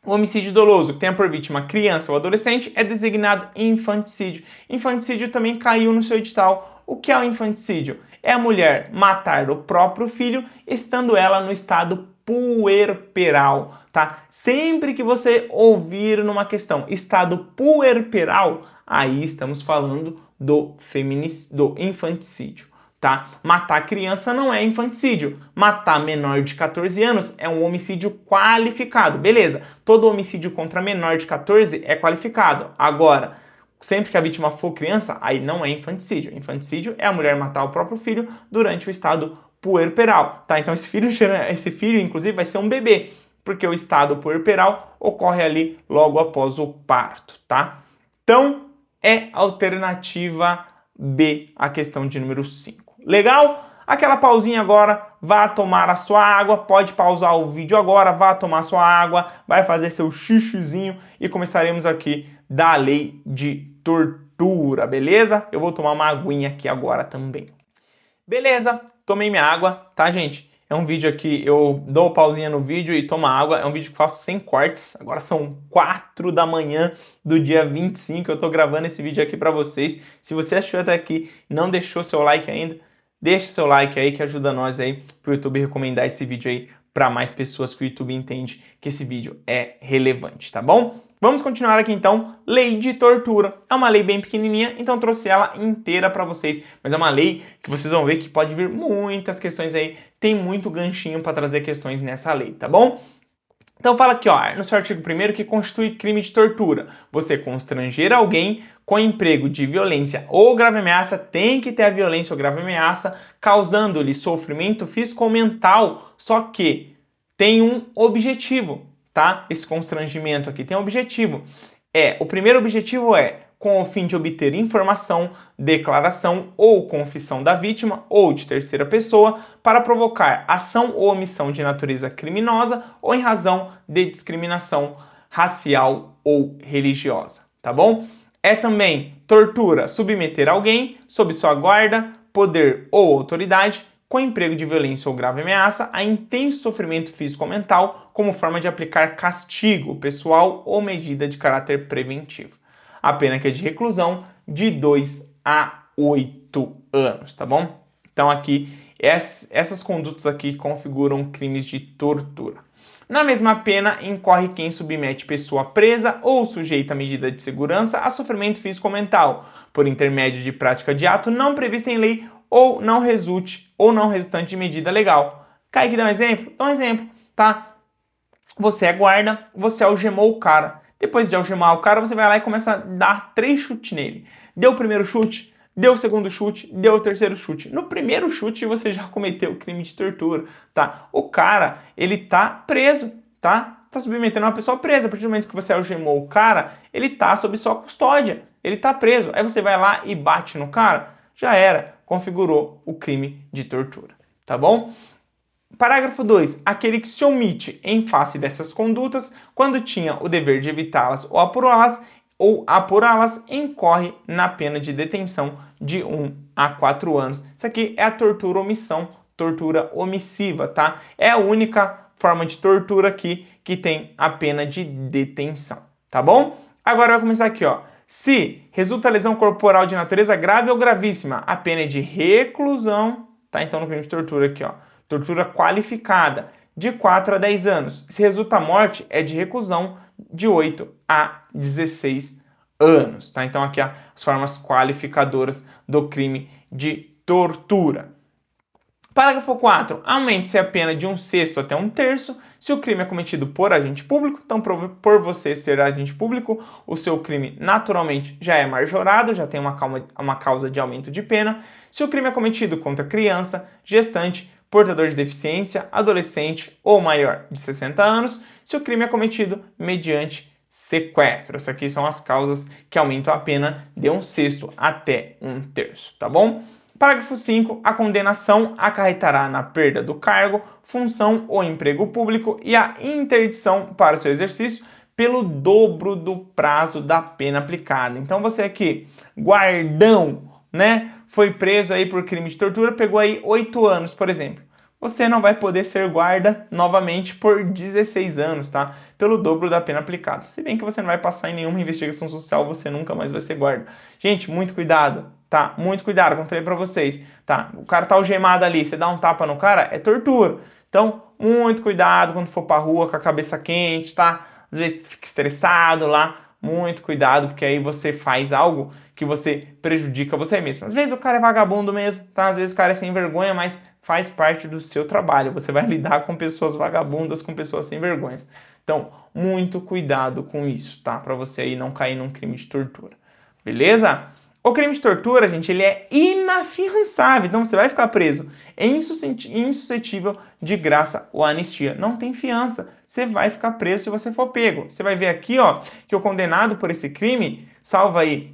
O homicídio doloso, que tenha por vítima criança ou adolescente, é designado infanticídio. Infanticídio também caiu no seu edital. O que é o infanticídio? É a mulher matar o próprio filho, estando ela no estado puerperal, tá? Sempre que você ouvir numa questão estado puerperal, aí estamos falando do infanticídio, tá? Matar criança não é infanticídio. Matar menor de 14 anos é um homicídio qualificado. Beleza, todo homicídio contra menor de 14 é qualificado. Agora, sempre que a vítima for criança, aí não é infanticídio. Infanticídio é a mulher matar o próprio filho durante o estado puerperal, tá? Então esse filho, inclusive, vai ser um bebê, porque o estado puerperal ocorre ali logo após o parto, tá? Então, é alternativa B, a questão de número 5. Legal? Aquela pausinha agora, vá tomar a sua água, pode pausar o vídeo agora, vá tomar sua água, vai fazer seu xixizinho e começaremos aqui da lei de tortura, beleza? Eu vou tomar uma aguinha aqui agora também. Beleza, tomei minha água, tá, gente? É um vídeo aqui, eu dou pausinha no vídeo e tomo água. É um vídeo que faço sem cortes. Agora são 4 da manhã do dia 25. Eu tô gravando esse vídeo aqui pra vocês. Se você assistiu até aqui e não deixou seu like ainda, deixa seu like aí que ajuda nós aí pro YouTube recomendar esse vídeo aí para mais pessoas, que o YouTube entende que esse vídeo é relevante, tá bom? Vamos continuar aqui então. Lei de tortura. É uma lei bem pequenininha, então trouxe ela inteira para vocês. Mas é uma lei que vocês vão ver que pode vir muitas questões aí. Tem muito ganchinho para trazer questões nessa lei, tá bom? Então fala aqui, ó, no seu artigo 1º, que constitui crime de tortura. Você constranger alguém com emprego de violência ou grave ameaça, tem que ter a violência ou grave ameaça, causando-lhe sofrimento físico ou mental, só que tem um objetivo, tá? Esse constrangimento aqui tem um objetivo. O primeiro objetivo é com o fim de obter informação, declaração ou confissão da vítima ou de terceira pessoa para provocar ação ou omissão de natureza criminosa ou em razão de discriminação racial ou religiosa, tá bom? É também tortura submeter alguém sob sua guarda, poder ou autoridade com emprego de violência ou grave ameaça a intenso sofrimento físico ou mental como forma de aplicar castigo pessoal ou medida de caráter preventivo. A pena que é de reclusão de 2 a 8 anos, tá bom? Então aqui, essas condutas aqui configuram crimes de tortura. Na mesma pena, incorre quem submete pessoa presa ou sujeita a medida de segurança a sofrimento físico ou mental, por intermédio de prática de ato não previsto em lei ou não resultante de medida legal. Kaique, dá um exemplo? Dá um exemplo, tá? Você é guarda, você algemou o cara. Depois de algemar o cara, você vai lá e começa a dar 3 chutes nele. Deu o primeiro chute, deu o segundo chute, deu o terceiro chute. No primeiro chute você já cometeu o crime de tortura, tá? O cara, ele tá preso, tá? Tá submetendo uma pessoa presa. A partir do momento que você algemou o cara, ele tá sob sua custódia, ele tá preso. Aí você vai lá e bate no cara, já era, configurou o crime de tortura, tá bom? Parágrafo 2. Aquele que se omite em face dessas condutas, quando tinha o dever de evitá-las ou apurá-las, incorre na pena de detenção de 1 a 4 anos. Isso aqui é a tortura omissão, tortura omissiva, tá? É a única forma de tortura aqui que tem a pena de detenção, tá bom? Agora vai começar aqui, ó. Se resulta lesão corporal de natureza grave ou gravíssima, a pena é de reclusão, tá? Então no crime de tortura aqui, ó, tortura qualificada, de 4 a 10 anos. Se resulta a morte, é de reclusão de 8 a 16 anos, tá? Então aqui as formas qualificadoras do crime de tortura. Parágrafo 4. Aumente-se a pena de 1/6 até 1/3 se o crime é cometido por agente público. Então, por você ser agente público, o seu crime naturalmente já é majorado, já tem uma causa de aumento de pena. Se o crime é cometido contra criança, gestante, portador de deficiência, adolescente ou maior de 60 anos, se o crime é cometido mediante sequestro. Essas aqui são as causas que aumentam a pena de 1/6 até 1/3, tá bom? Parágrafo 5. A condenação acarretará na perda do cargo, função ou emprego público e a interdição para o seu exercício pelo dobro do prazo da pena aplicada. Então você aqui, guardão, né? Foi preso aí por crime de tortura, pegou aí 8 anos, por exemplo. Você não vai poder ser guarda novamente por 16 anos, tá? Pelo dobro da pena aplicada. Se bem que você não vai passar em nenhuma investigação social, você nunca mais vai ser guarda. Gente, muito cuidado, tá? Muito cuidado, como eu falei pra vocês, tá? O cara tá algemado ali, você dá um tapa no cara, é tortura. Então, muito cuidado quando for pra rua com a cabeça quente, tá? Às vezes fica estressado lá, muito cuidado, porque aí você faz algo que você prejudica você mesmo. Às vezes o cara é vagabundo mesmo, tá? Às vezes o cara é sem vergonha, mas faz parte do seu trabalho. Você vai lidar com pessoas vagabundas, com pessoas sem vergonhas. Então, muito cuidado com isso, tá? Para você aí não cair num crime de tortura. Beleza? O crime de tortura, gente, ele é inafiançável, então você vai ficar preso. É insuscetível de graça ou anistia. Não tem fiança. Você vai ficar preso se você for pego. Você vai ver aqui, ó, que o condenado por esse crime, salva aí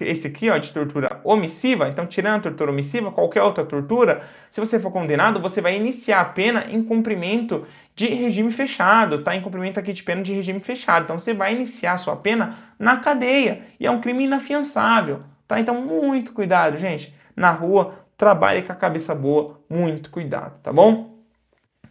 esse aqui, ó, de tortura omissiva. Então, tirando a tortura omissiva, qualquer outra tortura, se você for condenado, você vai iniciar a pena em cumprimento de regime fechado, tá? Em cumprimento aqui de pena de regime fechado. Então, você vai iniciar a sua pena na cadeia e é um crime inafiançável, tá? Então, muito cuidado, gente. Na rua, trabalhe com a cabeça boa, muito cuidado, tá bom?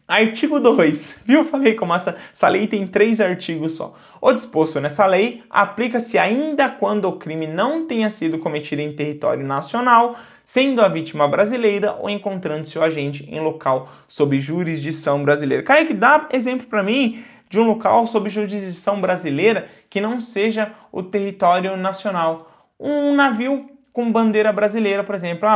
Artigo 2, viu? Falei como essa lei tem 3 artigos só. O disposto nessa lei aplica-se ainda quando o crime não tenha sido cometido em território nacional, sendo a vítima brasileira ou encontrando-se o agente em local sob jurisdição brasileira. Kaique, dá exemplo para mim de um local sob jurisdição brasileira que não seja o território nacional. Um navio com bandeira brasileira, por exemplo.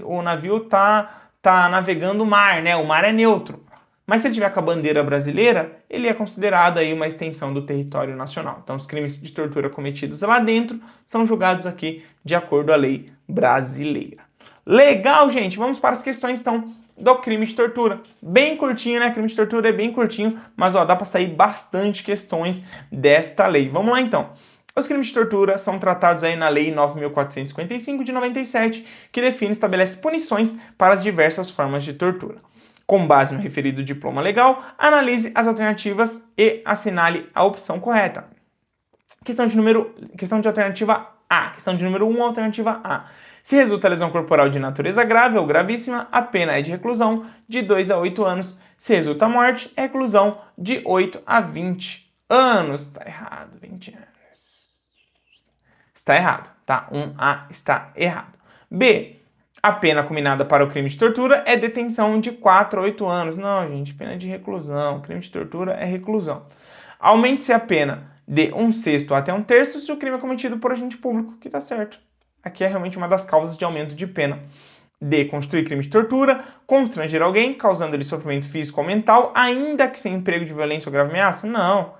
O navio tá navegando o mar, né? O mar é neutro. Mas se ele tiver com a bandeira brasileira, ele é considerado aí uma extensão do território nacional. Então, os crimes de tortura cometidos lá dentro são julgados aqui de acordo à lei brasileira. Legal, gente? Vamos para as questões, então, do crime de tortura. Bem curtinho, né? Crime de tortura é bem curtinho, mas ó, dá para sair bastante questões desta lei. Vamos lá, então. Os crimes de tortura são tratados aí na Lei 9.455 de 97, que define e estabelece punições para as diversas formas de tortura. Com base no referido diploma legal, analise as alternativas e assinale a opção correta. Questão de alternativa A. Questão de número 1, alternativa A. Se resulta lesão corporal de natureza grave ou gravíssima, a pena é de reclusão de 2 a 8 anos. Se resulta morte, é reclusão de 8 a 20 anos. Está errado, 20 anos. Está errado, tá? 1A está errado. B. A pena combinada para o crime de tortura é detenção de 4 a 8 anos. Não, gente, pena de reclusão. Crime de tortura é reclusão. Aumente-se a pena de 1/6 até 1/3 se o crime é cometido por agente público, que tá certo. Aqui é realmente uma das causas de aumento de pena. D. Constituir crime de tortura, constranger alguém, causando-lhe sofrimento físico ou mental, ainda que sem emprego de violência ou grave ameaça? Não.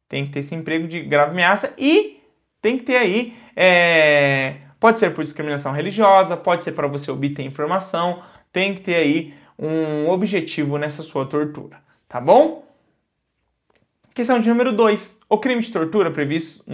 Tem que ter esse emprego de grave ameaça e tem que ter aí Pode ser por discriminação religiosa, pode ser para você obter informação, tem que ter aí um objetivo nessa sua tortura, tá bom? Questão de número 2. O crime de tortura previsto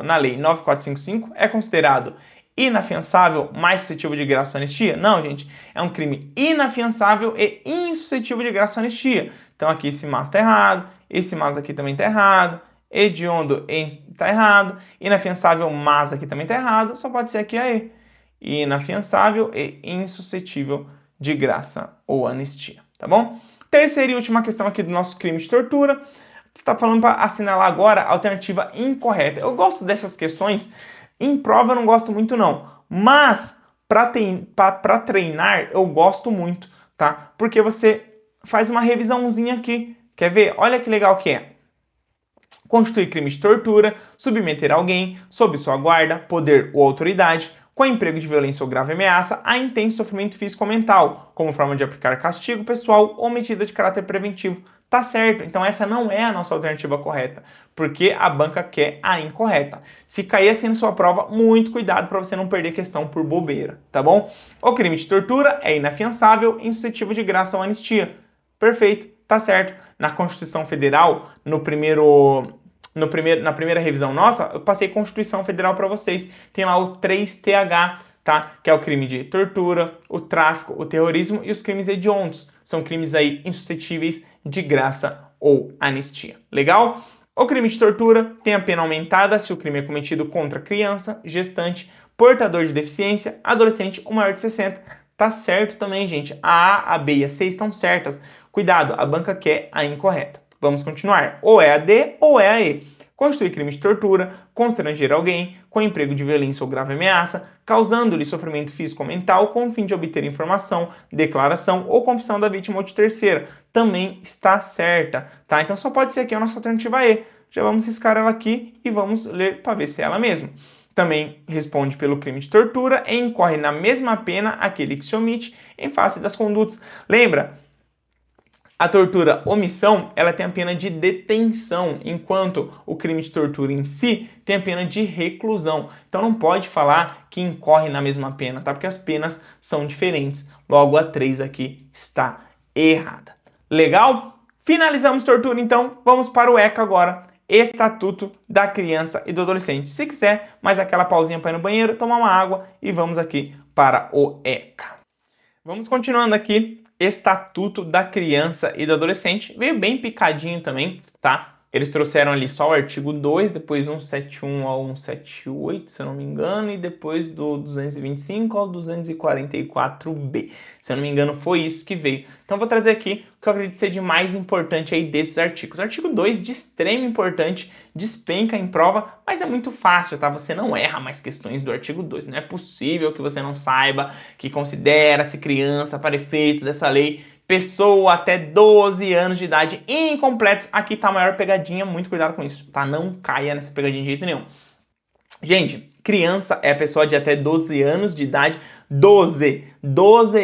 na Lei 9455 é considerado inafiançável, mais suscetível de graça ou anistia? Não, gente. É um crime inafiançável e insuscetível de graça ou anistia. Então aqui esse mas está errado, esse mas aqui também está errado, hediondo está errado, inafiançável mas aqui também está errado, só pode ser aqui a E. Inafiançável e insuscetível de graça ou anistia, tá bom? Terceira e última questão aqui do nosso crime de tortura. Está falando para assinalar agora a alternativa incorreta. Eu gosto dessas questões, em prova eu não gosto muito não, mas para treinar eu gosto muito, tá? Porque você faz uma revisãozinha aqui, quer ver? Olha que legal que é. Constituir crime de tortura, submeter alguém, sob sua guarda, poder ou autoridade, com emprego de violência ou grave ameaça, a intenso sofrimento físico ou mental, como forma de aplicar castigo pessoal ou medida de caráter preventivo. Tá certo, então essa não é a nossa alternativa correta, porque a banca quer a incorreta. Se cair assim na sua prova, muito cuidado para você não perder questão por bobeira, tá bom? O crime de tortura é inafiançável, insuscetível de graça ou anistia. Perfeito, tá certo. Na Constituição Federal, na primeira revisão nossa, eu passei Constituição Federal para vocês. Tem lá o 3TH, tá? Que é o crime de tortura, o tráfico, o terrorismo e os crimes hediondos. São crimes aí insuscetíveis de graça ou anistia. Legal? O crime de tortura tem a pena aumentada se o crime é cometido contra criança, gestante, portador de deficiência, adolescente ou maior de 60. Tá certo também, gente. A A, a B e a C estão certas. Cuidado, a banca quer a incorreta. Vamos continuar. Ou é a D ou é a E. Constituir crime de tortura, constranger alguém, com emprego de violência ou grave ameaça, causando-lhe sofrimento físico ou mental, com o fim de obter informação, declaração ou confissão da vítima ou de terceira. Também está certa, tá? Então só pode ser aqui a nossa alternativa E. Já vamos riscar ela aqui e vamos ler para ver se é ela mesma. Também responde pelo crime de tortura e incorre na mesma pena aquele que se omite em face das condutas. Lembra? A tortura omissão, ela tem a pena de detenção, enquanto o crime de tortura em si tem a pena de reclusão. Então não pode falar que incorre na mesma pena, tá? Porque as penas são diferentes. Logo a 3 aqui está errada. Legal? Finalizamos tortura, então vamos para o ECA agora. Estatuto da Criança e do Adolescente. Se quiser, mais aquela pausinha para ir no banheiro, tomar uma água e vamos aqui para o ECA. Vamos continuando aqui. Estatuto da Criança e do Adolescente. Veio bem picadinho também, tá? Eles trouxeram ali só o artigo 2, depois 171 ao 178, se eu não me engano, e depois do 225 ao 244B. Se eu não me engano, foi isso que veio. Então eu vou trazer aqui o que eu acredito ser de mais importante aí desses artigos. O artigo 2, de extrema importância, despenca em prova, mas é muito fácil, tá? Você não erra mais questões do artigo 2. Não é possível que você não saiba que considera-se criança para efeitos dessa lei pessoa até 12 anos de idade incompletos. Aqui tá a maior pegadinha, muito cuidado com isso, tá? Não caia nessa pegadinha de jeito nenhum. Gente, criança é a pessoa de até 12 anos de idade, 12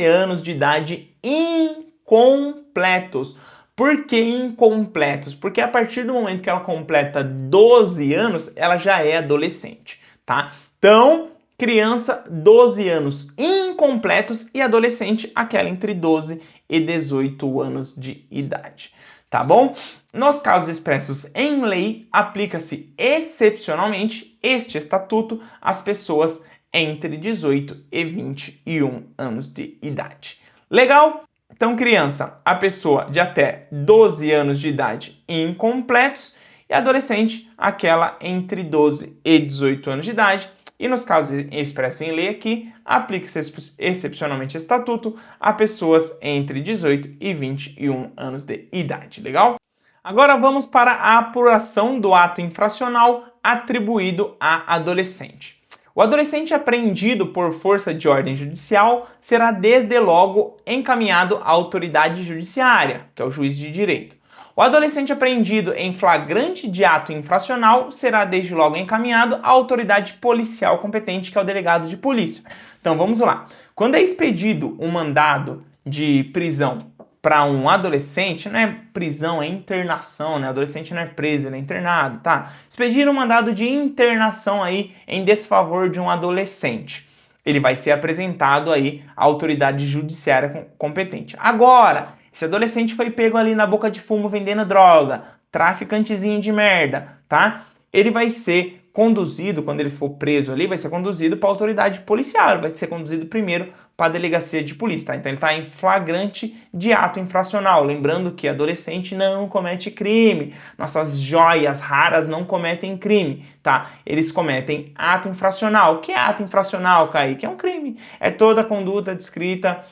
anos de idade incompletos. Por que incompletos? Porque a partir do momento que ela completa 12 anos, ela já é adolescente, tá? Então, criança, 12 anos incompletos e adolescente, aquela entre 12 e 18 anos de idade, tá bom? Nos casos expressos em lei, aplica-se excepcionalmente este estatuto às pessoas entre 18 e 21 anos de idade. Legal? Então, criança, a pessoa de até 12 anos de idade incompletos e adolescente, aquela entre 12 e 18 anos de idade. E nos casos expressos em lei aqui, aplica-se excepcionalmente esse estatuto a pessoas entre 18 e 21 anos de idade. Legal? Agora vamos para a apuração do ato infracional atribuído a adolescente. O adolescente apreendido por força de ordem judicial será desde logo encaminhado à autoridade judiciária, que é o juiz de direito. O adolescente apreendido em flagrante de ato infracional será desde logo encaminhado à autoridade policial competente, que é o delegado de polícia. Então vamos lá. Quando é expedido um mandado de prisão para um adolescente, não é prisão, é internação, né? Adolescente não é preso, ele é internado, tá? Expedir um mandado de internação aí em desfavor de um adolescente. Ele vai ser apresentado aí à autoridade judiciária competente. Agora, esse adolescente foi pego ali na boca de fumo vendendo droga, traficantezinho de merda, tá? Ele vai ser conduzido, quando ele for preso ali, vai ser conduzido para a autoridade policial, vai ser conduzido primeiro para a delegacia de polícia, tá? Então ele está em flagrante de ato infracional. Lembrando que adolescente não comete crime, nossas joias raras não cometem crime, tá? Eles cometem ato infracional. O que é ato infracional, Kaique? É um crime. É toda a conduta descrita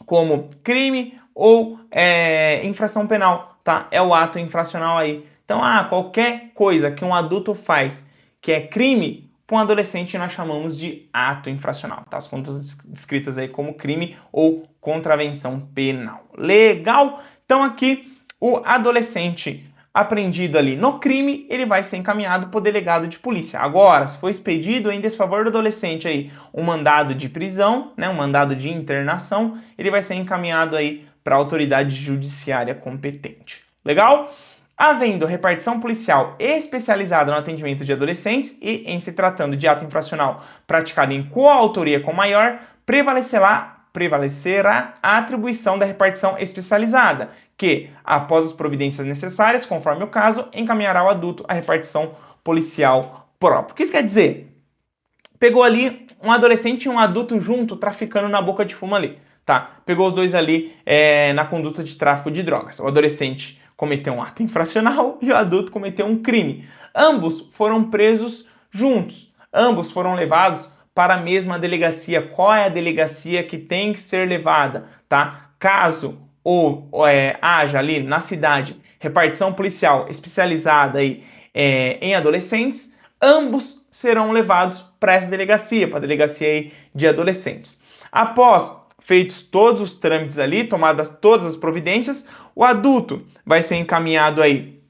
como crime ou infração penal, tá? É o ato infracional aí. Então, qualquer coisa que um adulto faz que é crime, para um adolescente nós chamamos de ato infracional, tá? As condutas descritas aí como crime ou contravenção penal. Legal? Então aqui o adolescente apreendido ali no crime, ele vai ser encaminhado para o delegado de polícia. Agora, se for expedido em desfavor do adolescente aí um mandado de prisão, né, um mandado de internação, ele vai ser encaminhado aí para a autoridade judiciária competente. Legal? Havendo repartição policial especializada no atendimento de adolescentes e em se tratando de ato infracional praticado em coautoria com maior, prevalecerá a atribuição da repartição especializada, que, após as providências necessárias, conforme o caso, encaminhará o adulto à repartição policial própria. O que isso quer dizer? Pegou ali um adolescente e um adulto junto traficando na boca de fumo ali, tá? Pegou os dois ali na conduta de tráfico de drogas. O adolescente cometeu um ato infracional e o adulto cometeu um crime. Ambos foram presos juntos. Ambos foram levados para a mesma delegacia. Qual é a delegacia que tem que ser levada, tá? Caso haja ali na cidade repartição policial especializada aí, em adolescentes, ambos serão levados para essa delegacia, para a delegacia aí de adolescentes. Após feitos todos os trâmites ali, tomadas todas as providências, o adulto vai ser encaminhado aí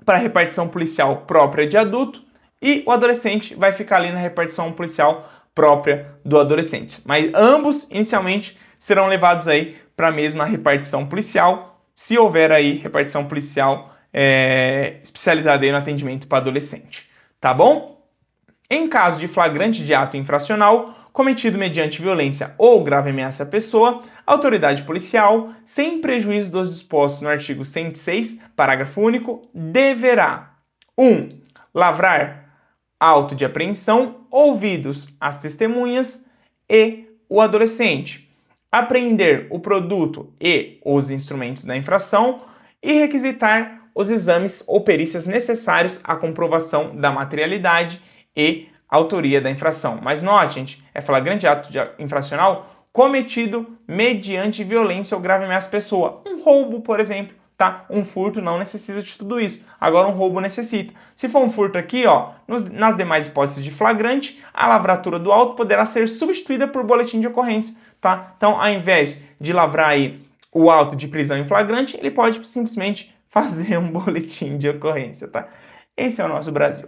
para a repartição policial própria de adulto e o adolescente vai ficar ali na repartição policial própria do adolescente. Mas ambos, inicialmente, serão levados aí para a mesma repartição policial, se houver aí repartição policial especializada aí no atendimento para adolescente. Tá bom? Em caso de flagrante de ato infracional, cometido mediante violência ou grave ameaça à pessoa, a autoridade policial, sem prejuízo dos dispostos no artigo 106, parágrafo único, deverá 1. Lavrar auto de apreensão, ouvidos as testemunhas e o adolescente, apreender o produto e os instrumentos da infração e requisitar os exames ou perícias necessários à comprovação da materialidade e autoria da infração. Mas note, gente, é flagrante ato infracional cometido mediante violência ou grave ameaça à pessoa. Um roubo, por exemplo, tá? Um furto não necessita de tudo isso. Agora um roubo necessita. Se for um furto aqui, ó, nas demais hipóteses de flagrante, a lavratura do auto poderá ser substituída por boletim de ocorrência, tá? Então, ao invés de lavrar aí o auto de prisão em flagrante, ele pode simplesmente fazer um boletim de ocorrência, tá? Esse é o nosso Brasil.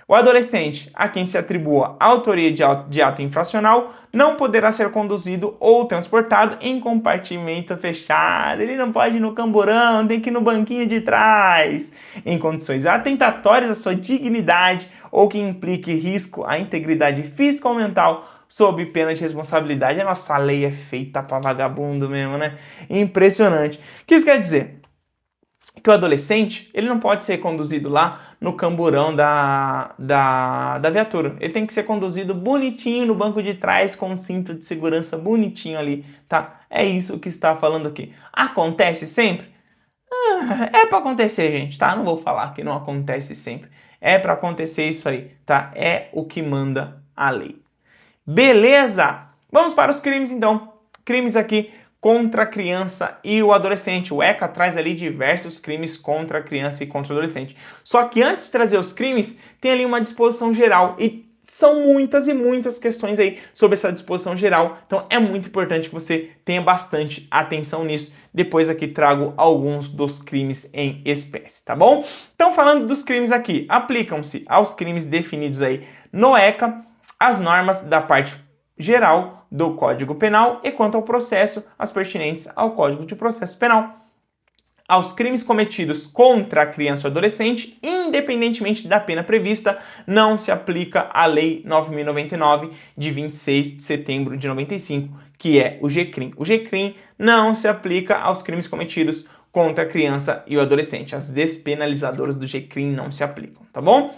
O adolescente a quem se atribua a autoria de ato infracional não poderá ser conduzido ou transportado em compartimento fechado. Ele não pode ir no camburão, tem que ir no banquinho de trás, em condições atentatórias à sua dignidade ou que implique risco à integridade física ou mental, sob pena de responsabilidade. A nossa lei é feita para vagabundo mesmo, né? Impressionante. O que isso quer dizer? Que o adolescente, ele não pode ser conduzido lá no camburão da viatura. Ele tem que ser conduzido bonitinho no banco de trás, com um cinto de segurança bonitinho ali, tá? É isso que está falando aqui. Acontece sempre? É para acontecer, gente, tá? Não vou falar que não acontece sempre. É para acontecer isso aí, tá? É o que manda a lei. Beleza? Vamos para os crimes, então. Crimes aqui contra a criança e o adolescente. O ECA traz ali diversos crimes contra a criança e contra o adolescente. Só que antes de trazer os crimes, tem ali uma disposição geral e são muitas e muitas questões aí sobre essa disposição geral. Então é muito importante que você tenha bastante atenção nisso. Depois aqui trago alguns dos crimes em espécie, tá bom? Então falando dos crimes aqui, aplicam-se aos crimes definidos aí no ECA as normas da parte geral do Código Penal e quanto ao processo, as pertinentes ao Código de Processo Penal. Aos crimes cometidos contra a criança ou adolescente, independentemente da pena prevista, não se aplica a Lei 9.099 de 26 de setembro de 95, que é o GCRIM. O GCRIM não se aplica aos crimes cometidos contra a criança e o adolescente. As despenalizadoras do GCRIM não se aplicam, tá bom?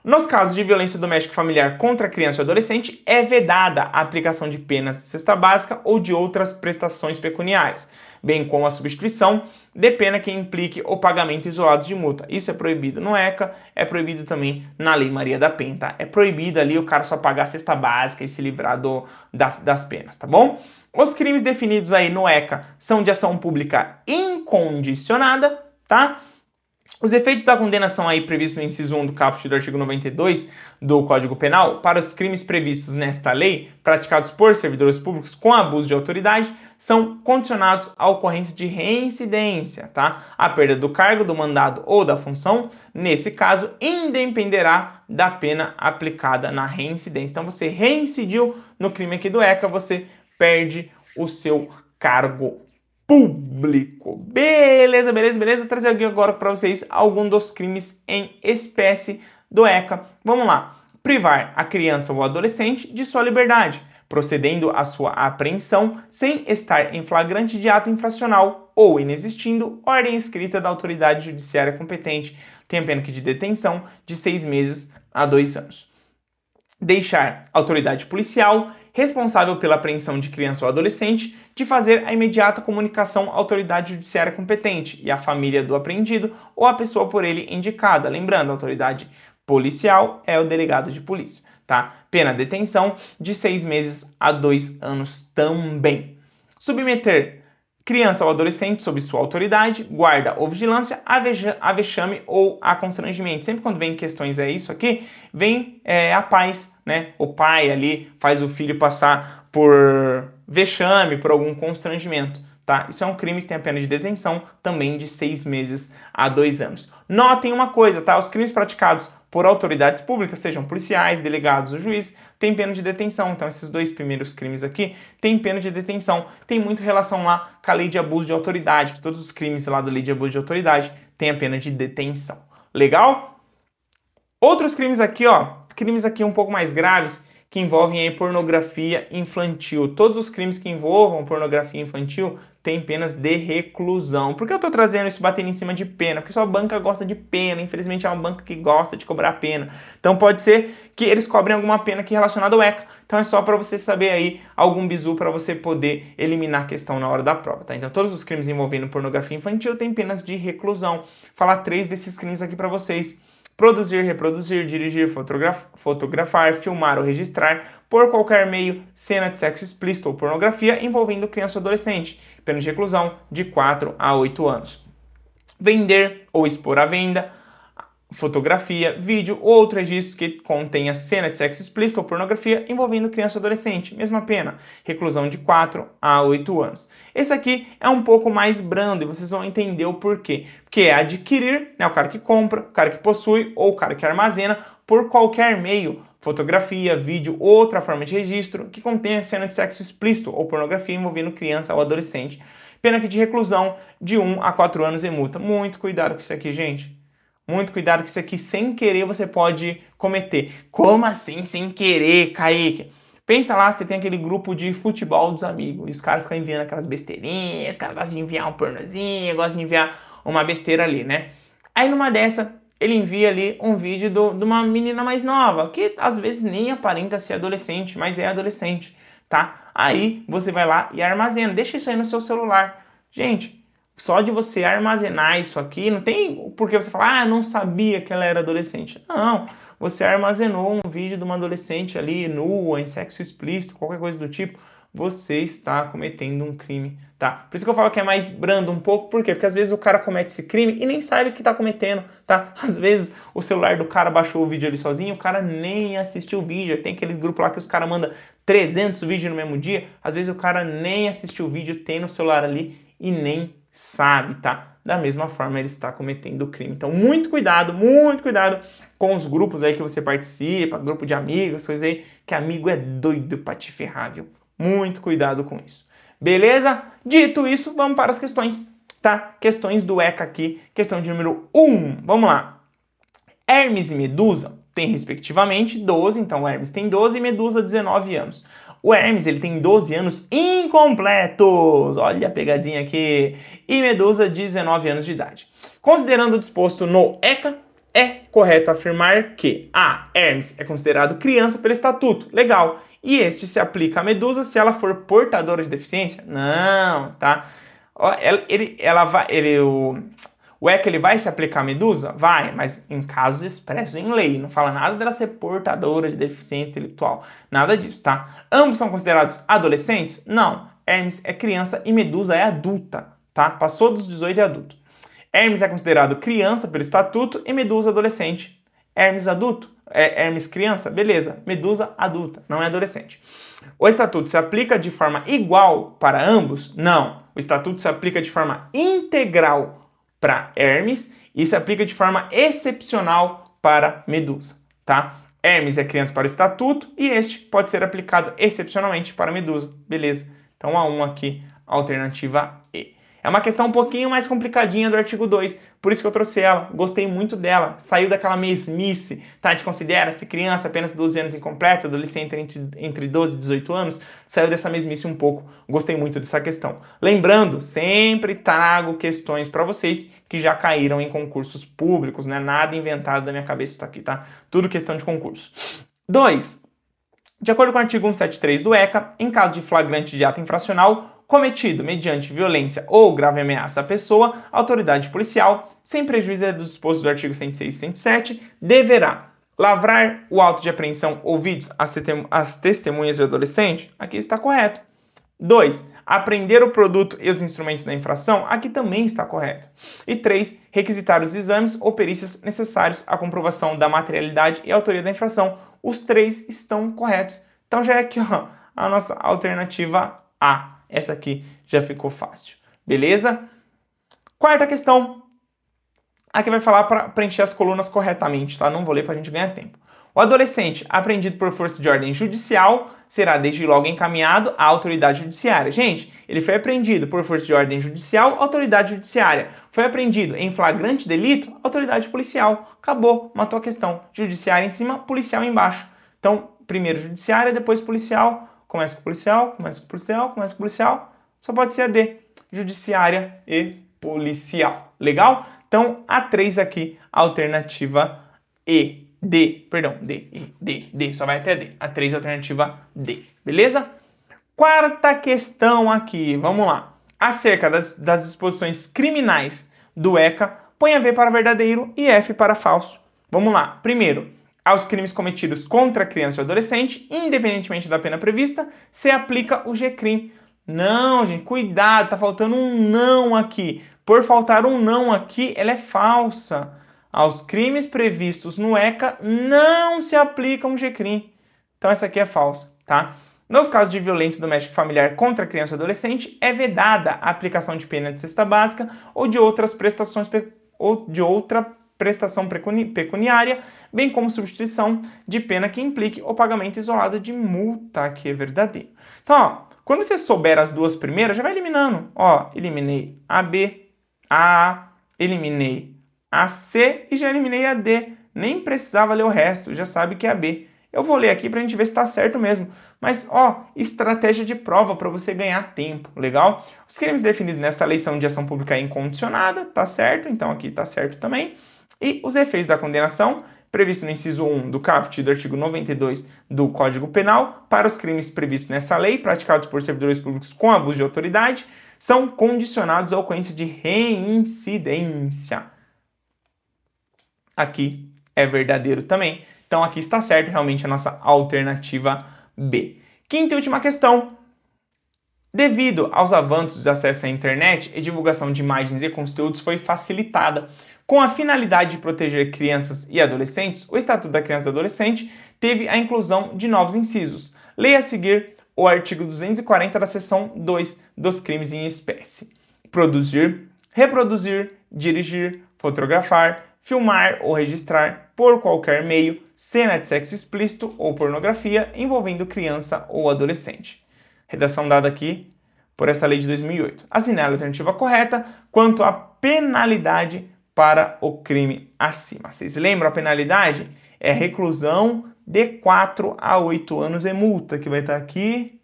Nos casos de violência doméstica e familiar contra a criança ou adolescente, é vedada a aplicação de penas de cesta básica ou de outras prestações pecuniárias, bem como a substituição de pena que implique o pagamento isolado de multa. Isso é proibido no ECA, é proibido também na Lei Maria da Penha, tá? É proibido ali o cara só pagar a cesta básica e se livrar das penas, tá bom? Os crimes definidos aí no ECA são de ação pública incondicionada, tá? Os efeitos da condenação aí previstos no inciso 1 do caput do artigo 92 do Código Penal para os crimes previstos nesta lei, praticados por servidores públicos com abuso de autoridade, são condicionados à ocorrência de reincidência, tá? A perda do cargo, do mandado ou da função, nesse caso, independerá da pena aplicada na reincidência. Então, você reincidiu no crime aqui do ECA, você perde o seu cargo público. Beleza, beleza, beleza? Vou trazer aqui agora para vocês alguns dos crimes em espécie do ECA. Vamos lá. Privar a criança ou adolescente de sua liberdade, procedendo à sua apreensão sem estar em flagrante de ato infracional ou inexistindo ordem escrita da autoridade judiciária competente. Tem a pena de detenção de 6 meses a 2 anos. Deixar a autoridade policial responsável pela apreensão de criança ou adolescente de fazer a imediata comunicação à autoridade judiciária competente e à família do apreendido ou à pessoa por ele indicada. Lembrando, a autoridade policial é o delegado de polícia, tá? Pena de detenção de 6 meses a 2 anos também. Submeter criança ou adolescente sob sua autoridade, guarda ou vigilância a vexame ou a constrangimento. Sempre quando vem questões isso aqui, vem a paz, né? O pai ali faz o filho passar por vexame, por algum constrangimento, tá? Isso é um crime que tem a pena de detenção também de 6 meses a 2 anos. Notem uma coisa, tá? Os crimes praticados por autoridades públicas, sejam policiais, delegados ou juízes, tem pena de detenção. Então, esses dois primeiros crimes aqui têm pena de detenção. Tem muito relação lá com a lei de abuso de autoridade, que todos os crimes lá da lei de abuso de autoridade têm a pena de detenção. Legal? Outros crimes aqui, ó, crimes aqui um pouco mais graves, que envolvem aí pornografia infantil. Todos os crimes que envolvam pornografia infantil têm penas de reclusão. Por que eu tô trazendo isso batendo em cima de pena? Porque só a banca gosta de pena. Infelizmente é uma banca que gosta de cobrar pena. Então pode ser que eles cobrem alguma pena aqui relacionada ao ECA. Então é só para você saber aí algum bizu para você poder eliminar a questão na hora da prova, tá? Então todos os crimes envolvendo pornografia infantil têm penas de reclusão. Vou falar 3 desses crimes aqui para vocês. Produzir, reproduzir, dirigir, fotografar, filmar ou registrar por qualquer meio cena de sexo explícito ou pornografia envolvendo criança ou adolescente. Pena de reclusão de 4 a 8 anos. Vender ou expor à venda fotografia, vídeo ou outro registro que contenha cena de sexo explícito ou pornografia envolvendo criança ou adolescente. Mesma pena, reclusão de 4 a 8 anos. Esse aqui é um pouco mais brando e vocês vão entender o porquê. Porque é adquirir, né, o cara que compra, o cara que possui ou o cara que armazena por qualquer meio, fotografia, vídeo ou outra forma de registro que contenha cena de sexo explícito ou pornografia envolvendo criança ou adolescente. Pena aqui de reclusão de 1 a 4 anos e multa. Muito cuidado com isso aqui, gente. Muito cuidado que isso aqui, sem querer, você pode cometer. Como assim, sem querer, Kaique? Pensa lá, você tem aquele grupo de futebol dos amigos. E os caras ficam enviando aquelas besteirinhas, os caras gostam de enviar um pornozinho, gostam de enviar uma besteira ali, né? Aí numa dessa, ele envia ali um vídeo de uma menina mais nova, que às vezes nem aparenta ser adolescente, mas é adolescente, tá? Aí você vai lá e armazena. Deixa isso aí no seu celular. Gente, só de você armazenar isso aqui, não tem porque você falar, ah, não sabia que ela era adolescente. Não, você armazenou um vídeo de uma adolescente ali, nua, em sexo explícito, qualquer coisa do tipo, você está cometendo um crime, tá? Por isso que eu falo que é mais brando um pouco, por quê? Porque às vezes o cara comete esse crime e nem sabe o que está cometendo, tá? Às vezes o celular do cara baixou o vídeo ali sozinho, o cara nem assistiu o vídeo, tem aquele grupo lá que os caras mandam 300 vídeos no mesmo dia, às vezes o cara nem assistiu o vídeo, tem no celular ali e nem sabe, tá? da mesma forma ele está cometendo o crime. Então, muito cuidado com os grupos aí que você participa, grupo de amigos, coisas aí, que amigo é doido pra te ferrar, viu? Muito cuidado com isso. Beleza? Dito isso, vamos para as questões, tá? Questões do ECA aqui, questão de número 1. Vamos lá. Hermes e Medusa têm respectivamente 12, então o Hermes tem 12 e Medusa 19 anos. O Hermes ele tem 12 anos incompletos, olha a pegadinha aqui, e Medusa 19 anos de idade. Considerando o disposto no ECA, é correto afirmar que a Hermes é considerado criança pelo estatuto, legal, e este se aplica a Medusa se ela for portadora de deficiência? Não, tá? O ECA ele vai se aplicar à Medusa? Vai, mas em casos expressos em lei. Não fala nada dela ser portadora de deficiência intelectual. Nada disso, tá? Ambos são considerados adolescentes? Não. Hermes é criança e Medusa é adulta, tá? Passou dos 18 e é adulto. Hermes é considerado criança pelo estatuto e Medusa adolescente. Hermes adulto? Hermes criança? Beleza. Medusa adulta, não é adolescente. O estatuto se aplica de forma igual para ambos? Não. O estatuto se aplica de forma integral para Hermes e se aplica de forma excepcional para Medusa, tá? Hermes é criança para o estatuto e este pode ser aplicado excepcionalmente para Medusa, beleza? Então A1 aqui, alternativa E. É uma questão um pouquinho mais complicadinha do artigo 2, por isso que eu trouxe ela, gostei muito dela, saiu daquela mesmice, tá? A gente considera-se criança apenas 12 anos incompleta, adolescente entre 12 e 18 anos, saiu dessa mesmice um pouco, gostei muito dessa questão. Lembrando, sempre trago questões para vocês que já caíram em concursos públicos, né? Nada inventado da minha cabeça isso aqui, tá? Tudo questão de concurso. 2. De acordo com o artigo 173 do ECA, em caso de flagrante de ato infracional, cometido mediante violência ou grave ameaça à pessoa, a autoridade policial, sem prejuízo dos dispostos do artigo 106 e 107, deverá lavrar o auto de apreensão ouvidos às testemunhas do adolescente. Aqui está correto. 2. Apreender o produto e os instrumentos da infração. Aqui também está correto. E 3. Requisitar os exames ou perícias necessários à comprovação da materialidade e autoria da infração. Os 3 estão corretos. Então já é aqui ó, a nossa alternativa A. Essa aqui já ficou fácil. Beleza? Quarta questão. Aqui vai falar para preencher as colunas corretamente, tá? Não vou ler para a gente ganhar tempo. O adolescente apreendido por força de ordem judicial será desde logo encaminhado à autoridade judiciária. Gente, ele foi apreendido por força de ordem judicial, autoridade judiciária. Foi apreendido em flagrante delito, autoridade policial. Acabou, matou a questão. Judiciária em cima, policial embaixo. Então, primeiro judiciária, depois policial. Começa com policial, começa com policial, começa com policial. Só pode ser a D. Judiciária e policial. Legal? Então, a 3 aqui, alternativa E. D, perdão, D, só vai até D. A 3, alternativa D, beleza? Quarta questão aqui, vamos lá. Acerca das disposições criminais do ECA, põe a V para verdadeiro e F para falso. Vamos lá. Primeiro, aos crimes cometidos contra criança ou adolescente, independentemente da pena prevista, se aplica o G-crime. Não, gente, cuidado, tá faltando um não aqui. Por faltar um não aqui, ela é falsa. Aos crimes previstos no ECA não se aplica um G-crime. Então essa aqui é falsa, tá? Nos casos de violência doméstica e familiar contra criança ou adolescente, é vedada a aplicação de pena de cesta básica ou de outra prestação pecuniária, bem como substituição de pena que implique o pagamento isolado de multa, que é verdadeiro. Então, ó, quando você souber as duas primeiras, já vai eliminando. Ó, eliminei a B, a A, eliminei a C e já eliminei a D. Nem precisava ler o resto, já sabe que é a B. Eu vou ler aqui pra gente ver se tá certo mesmo. Mas, ó, estratégia de prova para você ganhar tempo, legal? Os crimes definidos nessa lei são de ação pública incondicionada, tá certo? Então aqui tá certo também. E os efeitos da condenação, previsto no inciso 1 do caput do artigo 92 do Código Penal, para os crimes previstos nessa lei, praticados por servidores públicos com abuso de autoridade, são condicionados à ocorrência de reincidência. Aqui é verdadeiro também. Então aqui está certo realmente a nossa alternativa B. Quinta e última questão. Devido aos avanços de acesso à internet e divulgação de imagens e conteúdos foi facilitada. Com a finalidade de proteger crianças e adolescentes, o Estatuto da Criança e do Adolescente teve a inclusão de novos incisos. Leia a seguir o artigo 240 da seção 2 dos crimes em espécie. Produzir, reproduzir, dirigir, fotografar, filmar ou registrar por qualquer meio cena de sexo explícito ou pornografia envolvendo criança ou adolescente. Redação dada aqui por essa lei de 2008. Assinale a alternativa correta quanto à penalidade para o crime acima. Vocês lembram a penalidade? É reclusão de 4 a 8 anos e multa, que vai estar aqui.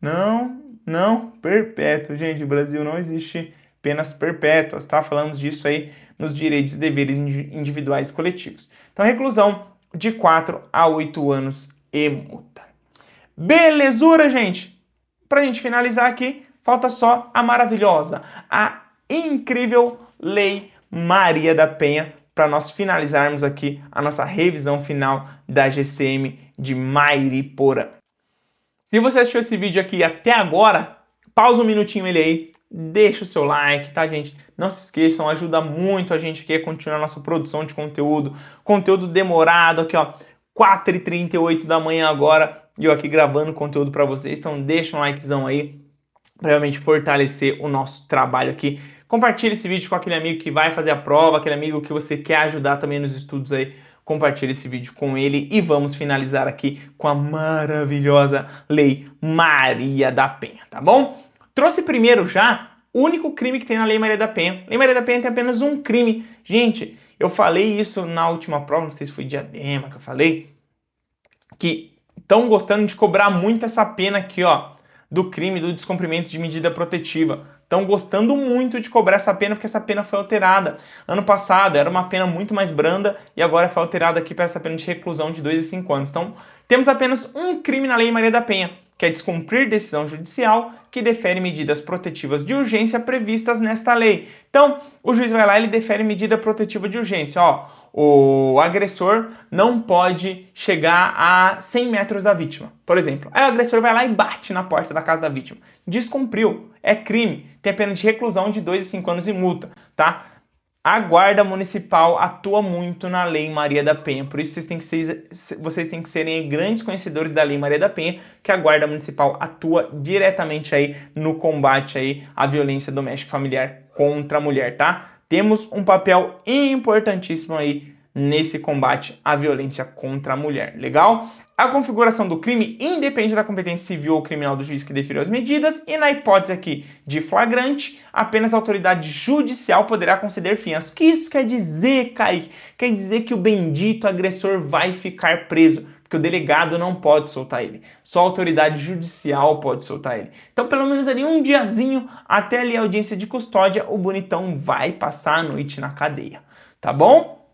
Não, perpétuo. Gente, no Brasil não existe penas perpétuas, tá? Falamos disso aí nos direitos e deveres individuais e coletivos. Então, reclusão de 4 a 8 anos e multa. Belezura, gente? Pra gente finalizar aqui, falta só a maravilhosa, a incrível Lei Maria da Penha, para nós finalizarmos aqui a nossa revisão final da GCM de Mairiporã. Se você assistiu esse vídeo aqui até agora, pausa um minutinho ele aí, deixa o seu like, tá, gente? Não se esqueçam, ajuda muito a gente aqui a continuar a nossa produção de conteúdo demorado aqui, ó, 4h38 da manhã agora, e eu aqui gravando conteúdo para vocês, então deixa um likezão aí, para realmente fortalecer o nosso trabalho aqui. Compartilhe esse vídeo com aquele amigo que vai fazer a prova, aquele amigo que você quer ajudar também nos estudos aí. Compartilhe esse vídeo com ele e vamos finalizar aqui com a maravilhosa Lei Maria da Penha, tá bom? Trouxe primeiro já o único crime que tem na Lei Maria da Penha. Lei Maria da Penha tem apenas um crime. Gente, eu falei isso na última prova, não sei se foi Diadema que eu falei, que estão gostando de cobrar muito essa pena aqui, ó, do crime do descumprimento de medida protetiva. Estão gostando muito de cobrar essa pena porque essa pena foi alterada. Ano passado era uma pena muito mais branda e agora foi alterada aqui para essa pena de reclusão de 2 a 5 anos. Então, temos apenas um crime na Lei Maria da Penha, que é descumprir decisão judicial que defere medidas protetivas de urgência previstas nesta lei. Então, o juiz vai lá e ele defere medida protetiva de urgência. Ó, o agressor não pode chegar a 100 metros da vítima, por exemplo. Aí o agressor vai lá e bate na porta da casa da vítima. Descumpriu, é crime, tem a pena de reclusão de 2 a 5 anos e multa, tá? A Guarda Municipal atua muito na Lei Maria da Penha, por isso vocês têm que serem grandes conhecedores da Lei Maria da Penha, que a Guarda Municipal atua diretamente aí no combate aí à violência doméstica e familiar contra a mulher, tá? Temos um papel importantíssimo aí nesse combate à violência contra a mulher, legal? A configuração do crime independe da competência civil ou criminal do juiz que deferiu as medidas e na hipótese aqui de flagrante, apenas a autoridade judicial poderá conceder fiança. O que isso quer dizer, Kaique? Quer dizer que o bendito agressor vai ficar preso, porque o delegado não pode soltar ele. Só a autoridade judicial pode soltar ele. Então, pelo menos ali um diazinho, até ali a audiência de custódia, o bonitão vai passar a noite na cadeia, tá bom?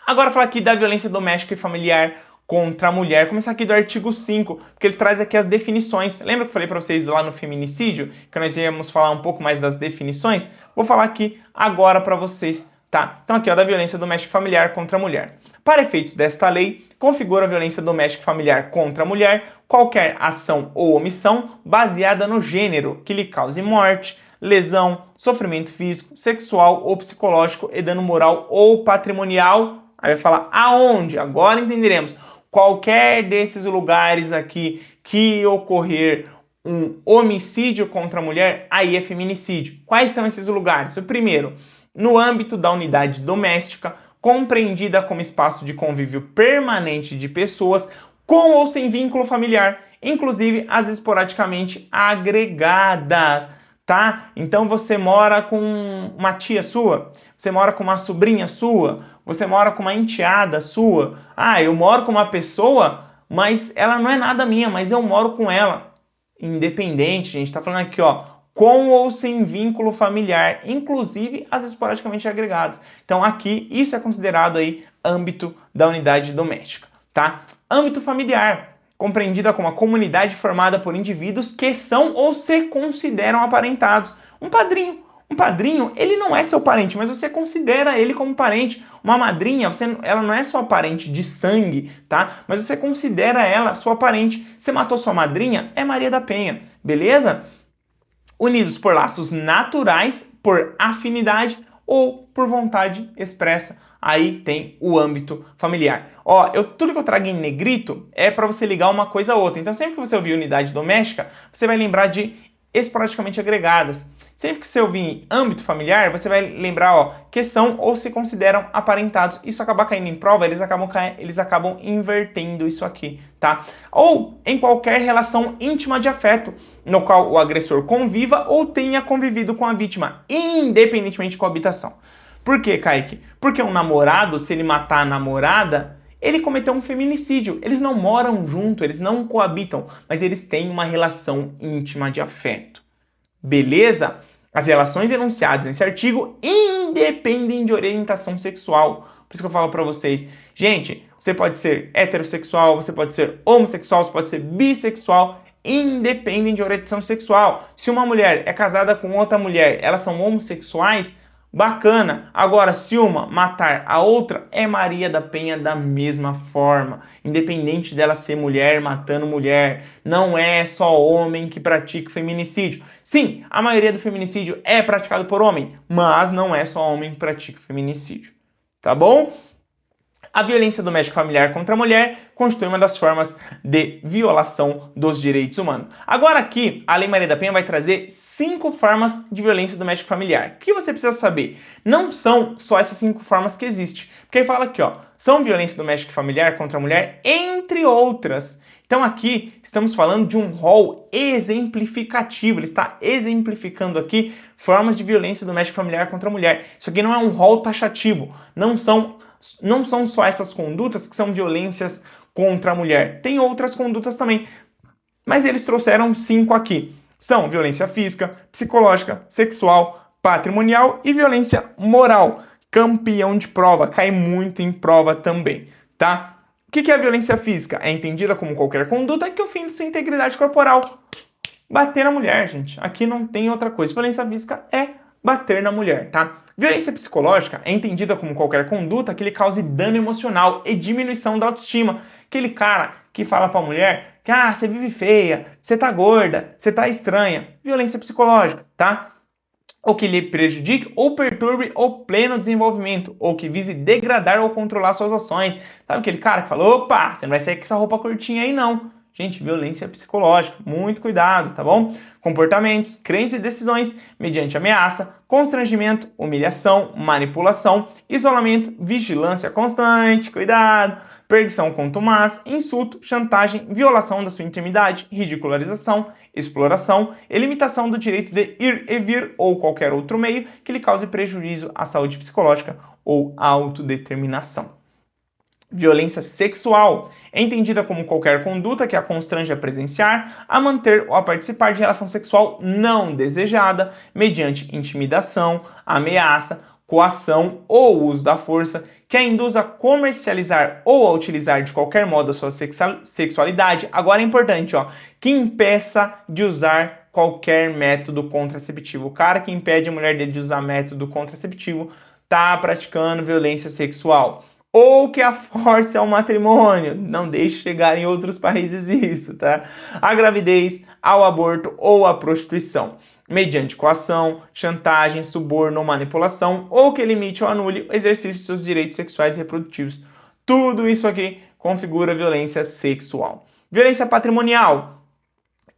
Agora falar aqui da violência doméstica e familiar contra a mulher. Começar aqui do artigo 5, porque ele traz aqui as definições. Lembra que eu falei para vocês lá no feminicídio, que nós íamos falar um pouco mais das definições? Vou falar aqui agora para vocês, tá? Então aqui, ó, da violência doméstica e familiar contra a mulher. Para efeitos desta lei, configura a violência doméstica e familiar contra a mulher qualquer ação ou omissão baseada no gênero que lhe cause morte, lesão, sofrimento físico, sexual ou psicológico e dano moral ou patrimonial. Aí vai falar aonde? Agora entenderemos. Qualquer desses lugares aqui que ocorrer um homicídio contra a mulher, aí é feminicídio. Quais são esses lugares? O primeiro, no âmbito da unidade doméstica, compreendida como espaço de convívio permanente de pessoas com ou sem vínculo familiar, inclusive as esporadicamente agregadas, tá? Então você mora com uma tia sua, você mora com uma sobrinha sua, você mora com uma enteada sua. Ah, eu moro com uma pessoa, mas ela não é nada minha, mas eu moro com ela. Independente, a gente tá falando aqui, ó, com ou sem vínculo familiar, inclusive as esporadicamente agregadas. Então aqui, isso é considerado aí âmbito da unidade doméstica, tá? Âmbito familiar, compreendida como a comunidade formada por indivíduos que são ou se consideram aparentados. Um padrinho, ele não é seu parente, mas você considera ele como parente. Uma madrinha, ela não é sua parente de sangue, tá? Mas você considera ela sua parente. Você matou sua madrinha, é Maria da Penha, beleza? Unidos por laços naturais, por afinidade ou por vontade expressa. Aí tem o âmbito familiar. Ó, tudo que eu trago em negrito é para você ligar uma coisa a outra. Então sempre que você ouvir unidade doméstica, você vai lembrar de esporadicamente agregadas. Sempre que você ouvir âmbito familiar, você vai lembrar, ó, que são ou se consideram aparentados. Isso acaba caindo em prova, eles acabam invertendo isso aqui, tá? Ou em qualquer relação íntima de afeto, no qual o agressor conviva ou tenha convivido com a vítima, independentemente de coabitação. Por quê, Kaique? Porque um namorado, se ele matar a namorada, ele cometeu um feminicídio. Eles não moram junto, eles não coabitam, mas eles têm uma relação íntima de afeto. Beleza? As relações enunciadas nesse artigo independem de orientação sexual. Por isso que eu falo pra vocês, gente, você pode ser heterossexual, você pode ser homossexual, você pode ser bissexual, independem de orientação sexual. Se uma mulher é casada com outra mulher, elas são homossexuais, bacana. Agora, se uma matar a outra, é Maria da Penha da mesma forma. Independente dela ser mulher matando mulher. Não é só homem que pratica feminicídio. Sim, a maioria do feminicídio é praticado por homem, mas não é só homem que pratica feminicídio. Tá bom? A violência doméstica familiar contra a mulher constitui uma das formas de violação dos direitos humanos. Agora aqui, a Lei Maria da Penha vai trazer 5 formas de violência doméstica familiar. O que você precisa saber? Não são só essas 5 formas que existem. Porque fala aqui, ó, são violência doméstica familiar contra a mulher, entre outras. Então aqui estamos falando de um rol exemplificativo, ele está exemplificando aqui formas de violência doméstica familiar contra a mulher. Isso aqui não é um rol taxativo, não são só essas condutas que são violências contra a mulher. Tem outras condutas também, mas eles trouxeram 5 aqui. São violência física, psicológica, sexual, patrimonial e violência moral. Campeão de prova, cai muito em prova também, tá? O que é a violência física? É entendida como qualquer conduta que ofende sua integridade corporal. Bater na mulher, gente. Aqui não tem outra coisa. Violência física é bater na mulher, tá? Violência psicológica é entendida como qualquer conduta que lhe cause dano emocional e diminuição da autoestima. Aquele cara que fala pra mulher que, você vive feia, você tá gorda, você tá estranha. Violência psicológica, tá? Ou que lhe prejudique ou perturbe o pleno desenvolvimento, ou que vise degradar ou controlar suas ações. Sabe aquele cara que fala, opa, você não vai sair com essa roupa curtinha aí não. Gente, violência psicológica, muito cuidado, tá bom? Comportamentos, crenças e decisões mediante ameaça, constrangimento, humilhação, manipulação, isolamento, vigilância constante, cuidado, perseguição contumaz, insulto, chantagem, violação da sua intimidade, ridicularização, exploração e limitação do direito de ir e vir ou qualquer outro meio que lhe cause prejuízo à saúde psicológica ou à autodeterminação. Violência sexual é entendida como qualquer conduta que a constrange a presenciar, a manter ou a participar de relação sexual não desejada, mediante intimidação, ameaça, coação ou uso da força, que a induz a comercializar ou a utilizar de qualquer modo a sua sexualidade. Agora é importante, ó, que impeça de usar qualquer método contraceptivo. O cara que impede a mulher dele de usar método contraceptivo tá praticando violência sexual. Ou que a force ao matrimônio, não deixe chegar em outros países isso, tá? A gravidez, ao aborto ou à prostituição, mediante coação, chantagem, suborno ou manipulação, ou que limite ou anule o exercício de seus direitos sexuais e reprodutivos. Tudo isso aqui configura violência sexual. Violência patrimonial,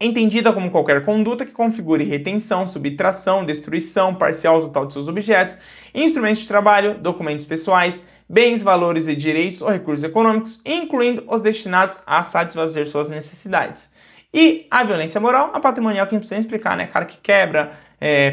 entendida como qualquer conduta que configure retenção, subtração, destruição parcial ou total de seus objetos, instrumentos de trabalho, documentos pessoais, bens, valores e direitos ou recursos econômicos, incluindo os destinados a satisfazer suas necessidades. E a violência moral, a patrimonial, que a gente precisa explicar, né? Cara que quebra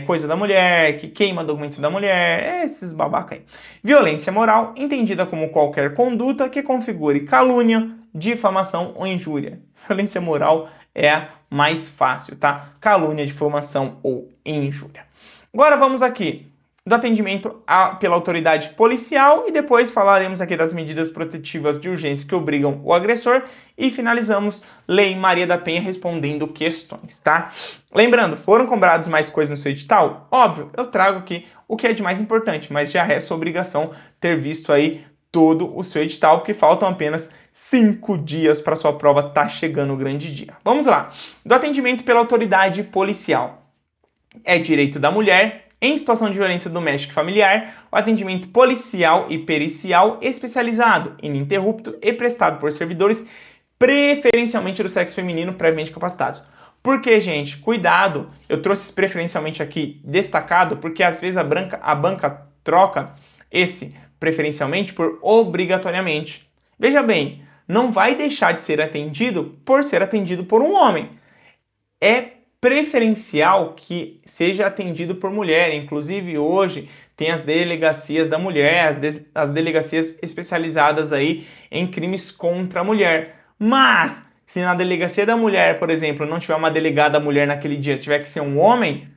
coisa da mulher, que queima documentos da mulher, esses babaca aí. Violência moral, entendida como qualquer conduta que configure calúnia, difamação ou injúria. Violência moral é a mais fácil, tá? Calúnia, difamação ou injúria. Agora vamos aqui do atendimento pela autoridade policial e depois falaremos aqui das medidas protetivas de urgência que obrigam o agressor e finalizamos Lei Maria da Penha respondendo questões, tá? Lembrando, foram cobrados mais coisas no seu edital? Óbvio, eu trago aqui o que é de mais importante, mas já é sua obrigação ter visto aí todo o seu edital, porque faltam apenas 5 dias para sua prova estar chegando o grande dia. Vamos lá. Do atendimento pela autoridade policial. É direito da mulher, em situação de violência doméstica e familiar, o atendimento policial e pericial especializado, ininterrupto e prestado por servidores preferencialmente do sexo feminino previamente capacitados. Porque, gente, cuidado, eu trouxe preferencialmente aqui destacado, porque às vezes a banca troca esse preferencialmente por obrigatoriamente. Veja bem, não vai deixar de ser atendido por ser atendido por um homem. É preferencial que seja atendido por mulher. Inclusive, hoje tem as delegacias da mulher, as delegacias especializadas aí em crimes contra a mulher. Mas, se na delegacia da mulher, por exemplo, não tiver uma delegada mulher naquele dia, tiver que ser um homem,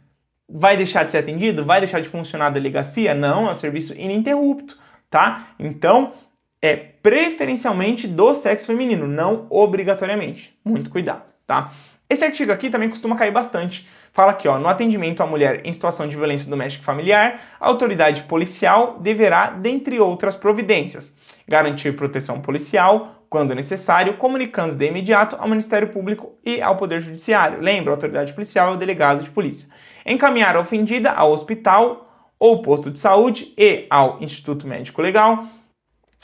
vai deixar de ser atendido? Vai deixar de funcionar a delegacia? Não, é um serviço ininterrupto, tá? Então, é preferencialmente do sexo feminino, não obrigatoriamente. Muito cuidado, tá? Esse artigo aqui também costuma cair bastante. Fala aqui, ó, no atendimento à mulher em situação de violência doméstica e familiar, a autoridade policial deverá, dentre outras providências, garantir proteção policial, quando necessário, comunicando de imediato ao Ministério Público e ao Poder Judiciário. Lembra, a autoridade policial é o delegado de polícia. Encaminhar a ofendida ao hospital ou posto de saúde e ao Instituto Médico Legal,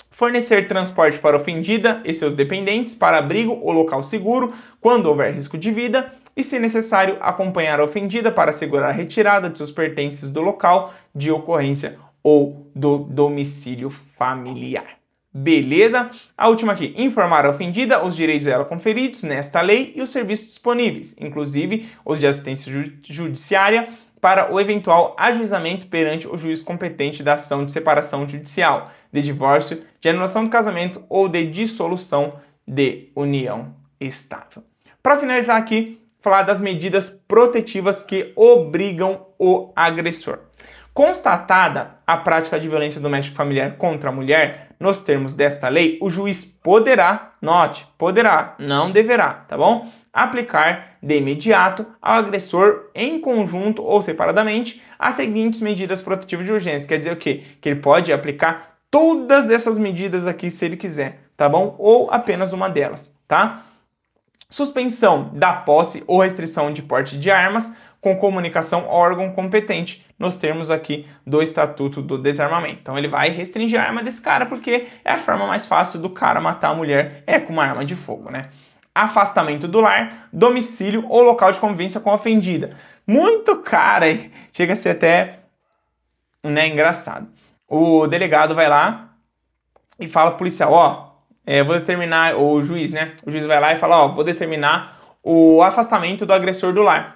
fornecer transporte para a ofendida e seus dependentes para abrigo ou local seguro quando houver risco de vida e, se necessário, acompanhar a ofendida para assegurar a retirada de seus pertences do local de ocorrência ou do domicílio familiar. Beleza? A última aqui, informar a ofendida os direitos dela conferidos nesta lei e os serviços disponíveis, inclusive os de assistência judiciária, para o eventual ajuizamento perante o juiz competente da ação de separação judicial, de divórcio, de anulação do casamento ou de dissolução de união estável. Para finalizar aqui, falar das medidas protetivas que obrigam o agressor. Constatada a prática de violência doméstica familiar contra a mulher, nos termos desta lei, o juiz poderá, note, poderá, não deverá, tá bom? Aplicar de imediato ao agressor, em conjunto ou separadamente, as seguintes medidas protetivas de urgência. Quer dizer o quê? Que ele pode aplicar todas essas medidas aqui se ele quiser, tá bom? Ou apenas uma delas, tá? Suspensão da posse ou restrição de porte de armas com comunicação ao órgão competente, nos termos aqui do Estatuto do Desarmamento. Então ele vai restringir a arma desse cara porque é a forma mais fácil do cara matar a mulher, é com uma arma de fogo, né? Afastamento do lar, domicílio ou local de convivência com a ofendida. Muito cara, chega a ser até, né, engraçado. O delegado vai lá e fala pro policial, ó, vou determinar, o juiz, né? O juiz vai lá e fala, ó, vou determinar o afastamento do agressor do lar.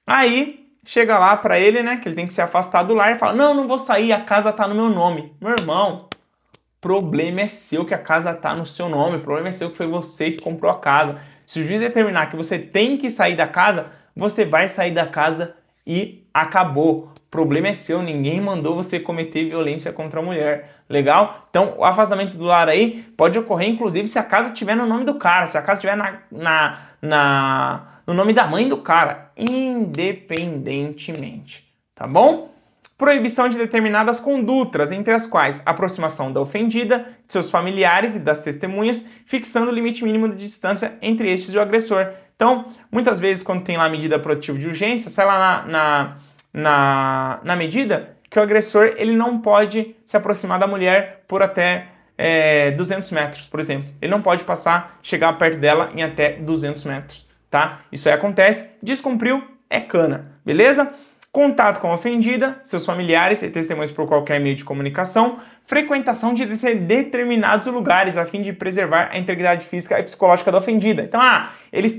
Aí, chega lá pra ele, né, que ele tem que se afastar do lar e fala, não vou sair, a casa tá no meu nome. Meu irmão, problema é seu que a casa tá no seu nome, o problema é seu que foi você que comprou a casa. Se o juiz determinar que você tem que sair da casa, você vai sair da casa e acabou. O problema é seu, ninguém mandou você cometer violência contra a mulher. Legal? Então, o afastamento do lar aí pode ocorrer, inclusive, se a casa estiver no nome do cara, se a casa estiver no nome da mãe do cara, independentemente. Tá bom? Proibição de determinadas condutas, entre as quais aproximação da ofendida, de seus familiares e das testemunhas, fixando o limite mínimo de distância entre estes e o agressor. Então, muitas vezes, quando tem lá a medida protetiva de urgência, sai lá na medida que o agressor ele não pode se aproximar da mulher por até 200 metros, por exemplo. Ele não pode chegar perto dela em até 200 metros, tá? Isso aí acontece, descumpriu, é cana, beleza? Contato com a ofendida, seus familiares e testemunhas por qualquer meio de comunicação, frequentação de determinados lugares a fim de preservar a integridade física e psicológica da ofendida. Então, eles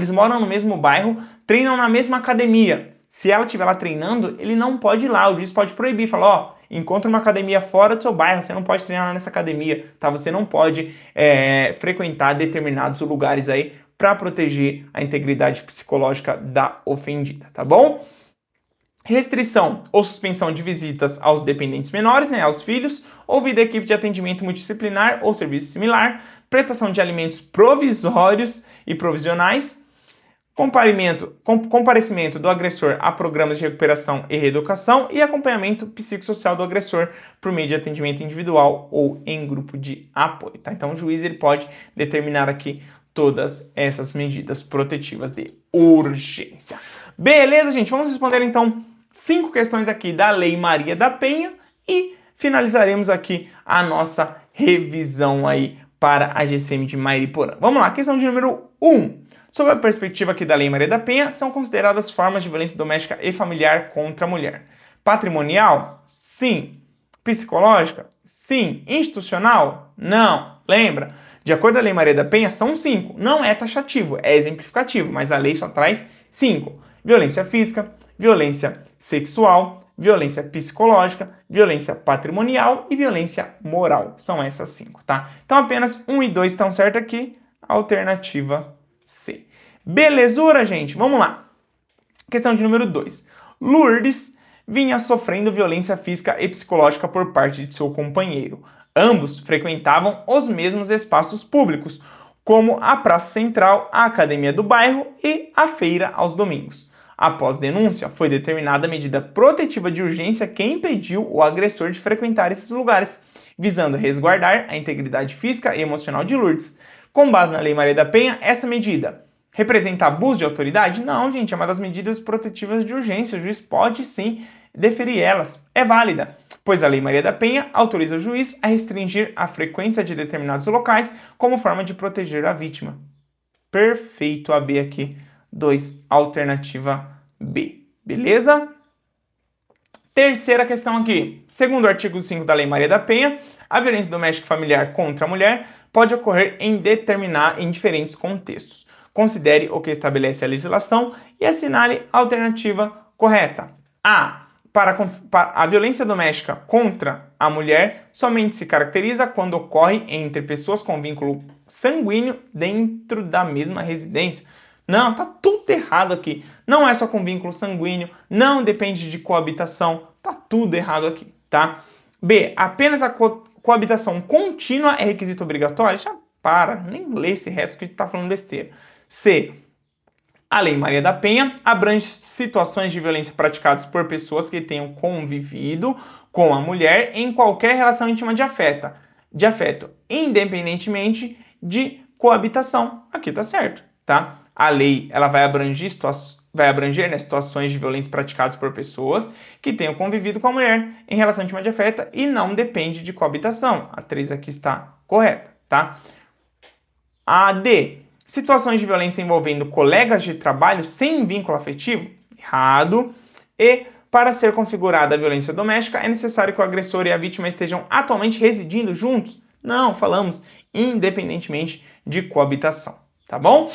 moram no mesmo bairro, treinam na mesma academia. Se ela estiver lá treinando, ele não pode ir lá, o juiz pode proibir, falar, ó, encontra uma academia fora do seu bairro, você não pode treinar nessa academia, tá? Você não pode frequentar determinados lugares aí para proteger a integridade psicológica da ofendida, tá bom? Restrição ou suspensão de visitas aos dependentes menores, né, aos filhos, ouvida a equipe de atendimento multidisciplinar ou serviço similar, prestação de alimentos provisórios e provisionais, comparecimento do agressor a programas de recuperação e reeducação e acompanhamento psicossocial do agressor por meio de atendimento individual ou em grupo de apoio. Tá? Então o juiz ele pode determinar aqui todas essas medidas protetivas de urgência. Beleza, gente? Vamos responder então 5 questões aqui da Lei Maria da Penha e finalizaremos aqui a nossa revisão aí para a GCM de Mairiporã. Vamos lá, questão de número 1. Sob a perspectiva aqui da Lei Maria da Penha, são consideradas formas de violência doméstica e familiar contra a mulher. Patrimonial? Sim. Psicológica? Sim. Institucional? Não. Lembra? De acordo com a Lei Maria da Penha, são 5. Não é taxativo, é exemplificativo, mas a lei só traz 5. Violência física, violência sexual, violência psicológica, violência patrimonial e violência moral. São essas 5, tá? Então apenas 1 e 2 estão certos aqui, alternativa C. Belezura, gente? Vamos lá. Questão de número 2. Lourdes vinha sofrendo violência física e psicológica por parte de seu companheiro. Ambos frequentavam os mesmos espaços públicos, como a Praça Central, a Academia do Bairro e a feira aos domingos. Após denúncia, foi determinada medida protetiva de urgência que impediu o agressor de frequentar esses lugares, visando resguardar a integridade física e emocional de Lourdes. Com base na Lei Maria da Penha, essa medida representa abuso de autoridade? Não, gente, é uma das medidas protetivas de urgência. O juiz pode sim deferir elas. É válida, pois a Lei Maria da Penha autoriza o juiz a restringir a frequência de determinados locais como forma de proteger a vítima. Perfeito, a B aqui, 2, alternativa B. Beleza? Terceira questão aqui. Segundo o artigo 5 da Lei Maria da Penha, a violência doméstica e familiar contra a mulher pode ocorrer em diferentes contextos. Considere o que estabelece a legislação e assinale a alternativa correta. A. A violência doméstica contra a mulher somente se caracteriza quando ocorre entre pessoas com vínculo sanguíneo dentro da mesma residência. Não, tá tudo errado aqui. Não é só com vínculo sanguíneo, não depende de coabitação, tá tudo errado aqui, tá? B. Apenas a coabitação contínua é requisito obrigatório? Já para, nem lê esse resto que tá falando besteira. C. A Lei Maria da Penha abrange situações de violência praticadas por pessoas que tenham convivido com a mulher em qualquer relação íntima de afeto, independentemente de coabitação. Aqui tá certo, tá? A lei ela vai abranger situações de violência praticadas por pessoas que tenham convivido com a mulher em relação íntima de afeto e não depende de coabitação. A 3 aqui está correta, tá? A D. Situações de violência envolvendo colegas de trabalho sem vínculo afetivo? Errado. E, para ser configurada a violência doméstica, é necessário que o agressor e a vítima estejam atualmente residindo juntos? Não, falamos independentemente de coabitação, tá bom?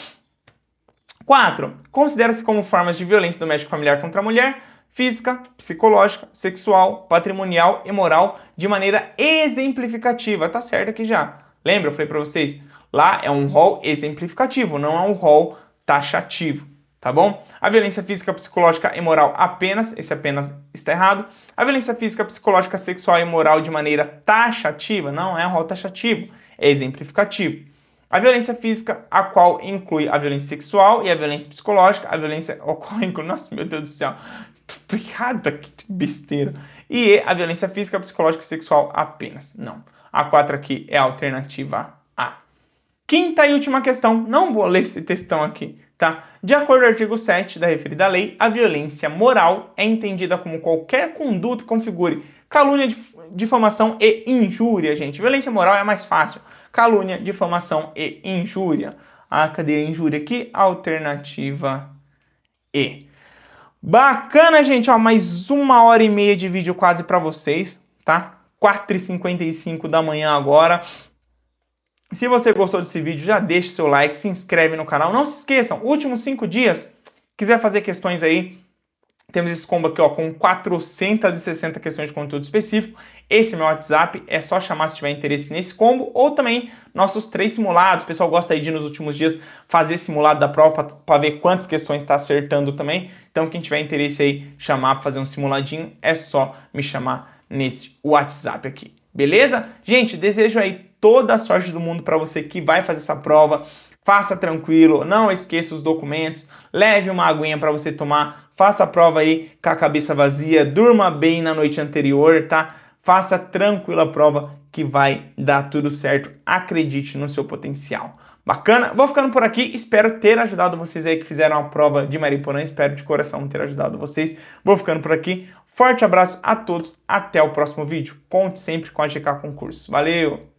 4. Considera-se como formas de violência doméstica familiar contra a mulher, física, psicológica, sexual, patrimonial e moral de maneira exemplificativa. Tá certo aqui já. Lembra? Eu falei para vocês, lá é um rol exemplificativo, não é um rol taxativo, tá bom? A violência física, psicológica e moral apenas, esse apenas está errado. A violência física, psicológica, sexual e moral de maneira taxativa, não é um rol taxativo, é exemplificativo. A violência física, a qual inclui a violência sexual e a violência psicológica, a violência a qual inclui... Nossa, meu Deus do céu, tudo errado aqui, que besteira. E a violência física, psicológica e sexual apenas, não. A 4 aqui é a alternativa A. Quinta e última questão, não vou ler esse textão aqui, tá? De acordo com o artigo 7 da referida lei, a violência moral é entendida como qualquer conduta que configure calúnia, difamação e injúria, gente. Violência moral é mais fácil. Calúnia, difamação e injúria. Ah, cadê a injúria aqui? Alternativa E. Bacana, gente, ó, mais 1h30 de vídeo quase para vocês, tá? 4h55 da manhã agora. Se você gostou desse vídeo, já deixa seu like, se inscreve no canal. Não se esqueçam, últimos 5 dias, quiser fazer questões aí, temos esse combo aqui ó, com 460 questões de conteúdo específico. Esse é meu WhatsApp, é só chamar se tiver interesse nesse combo. Ou também nossos 3 simulados. O pessoal gosta aí de nos últimos dias fazer simulado da prova para ver quantas questões está acertando também. Então quem tiver interesse aí, chamar para fazer um simuladinho, é só me chamar nesse WhatsApp aqui. Beleza? Gente, desejo aí toda a sorte do mundo para você que vai fazer essa prova. Faça tranquilo, não esqueça os documentos, leve uma aguinha para você tomar, faça a prova aí com a cabeça vazia, durma bem na noite anterior, tá? Faça tranquila a prova que vai dar tudo certo, acredite no seu potencial. Bacana? Vou ficando por aqui, espero ter ajudado vocês aí que fizeram a prova de Mariporã, espero de coração ter ajudado vocês. Vou ficando por aqui, forte abraço a todos, até o próximo vídeo. Conte sempre com a GK Concursos. Valeu!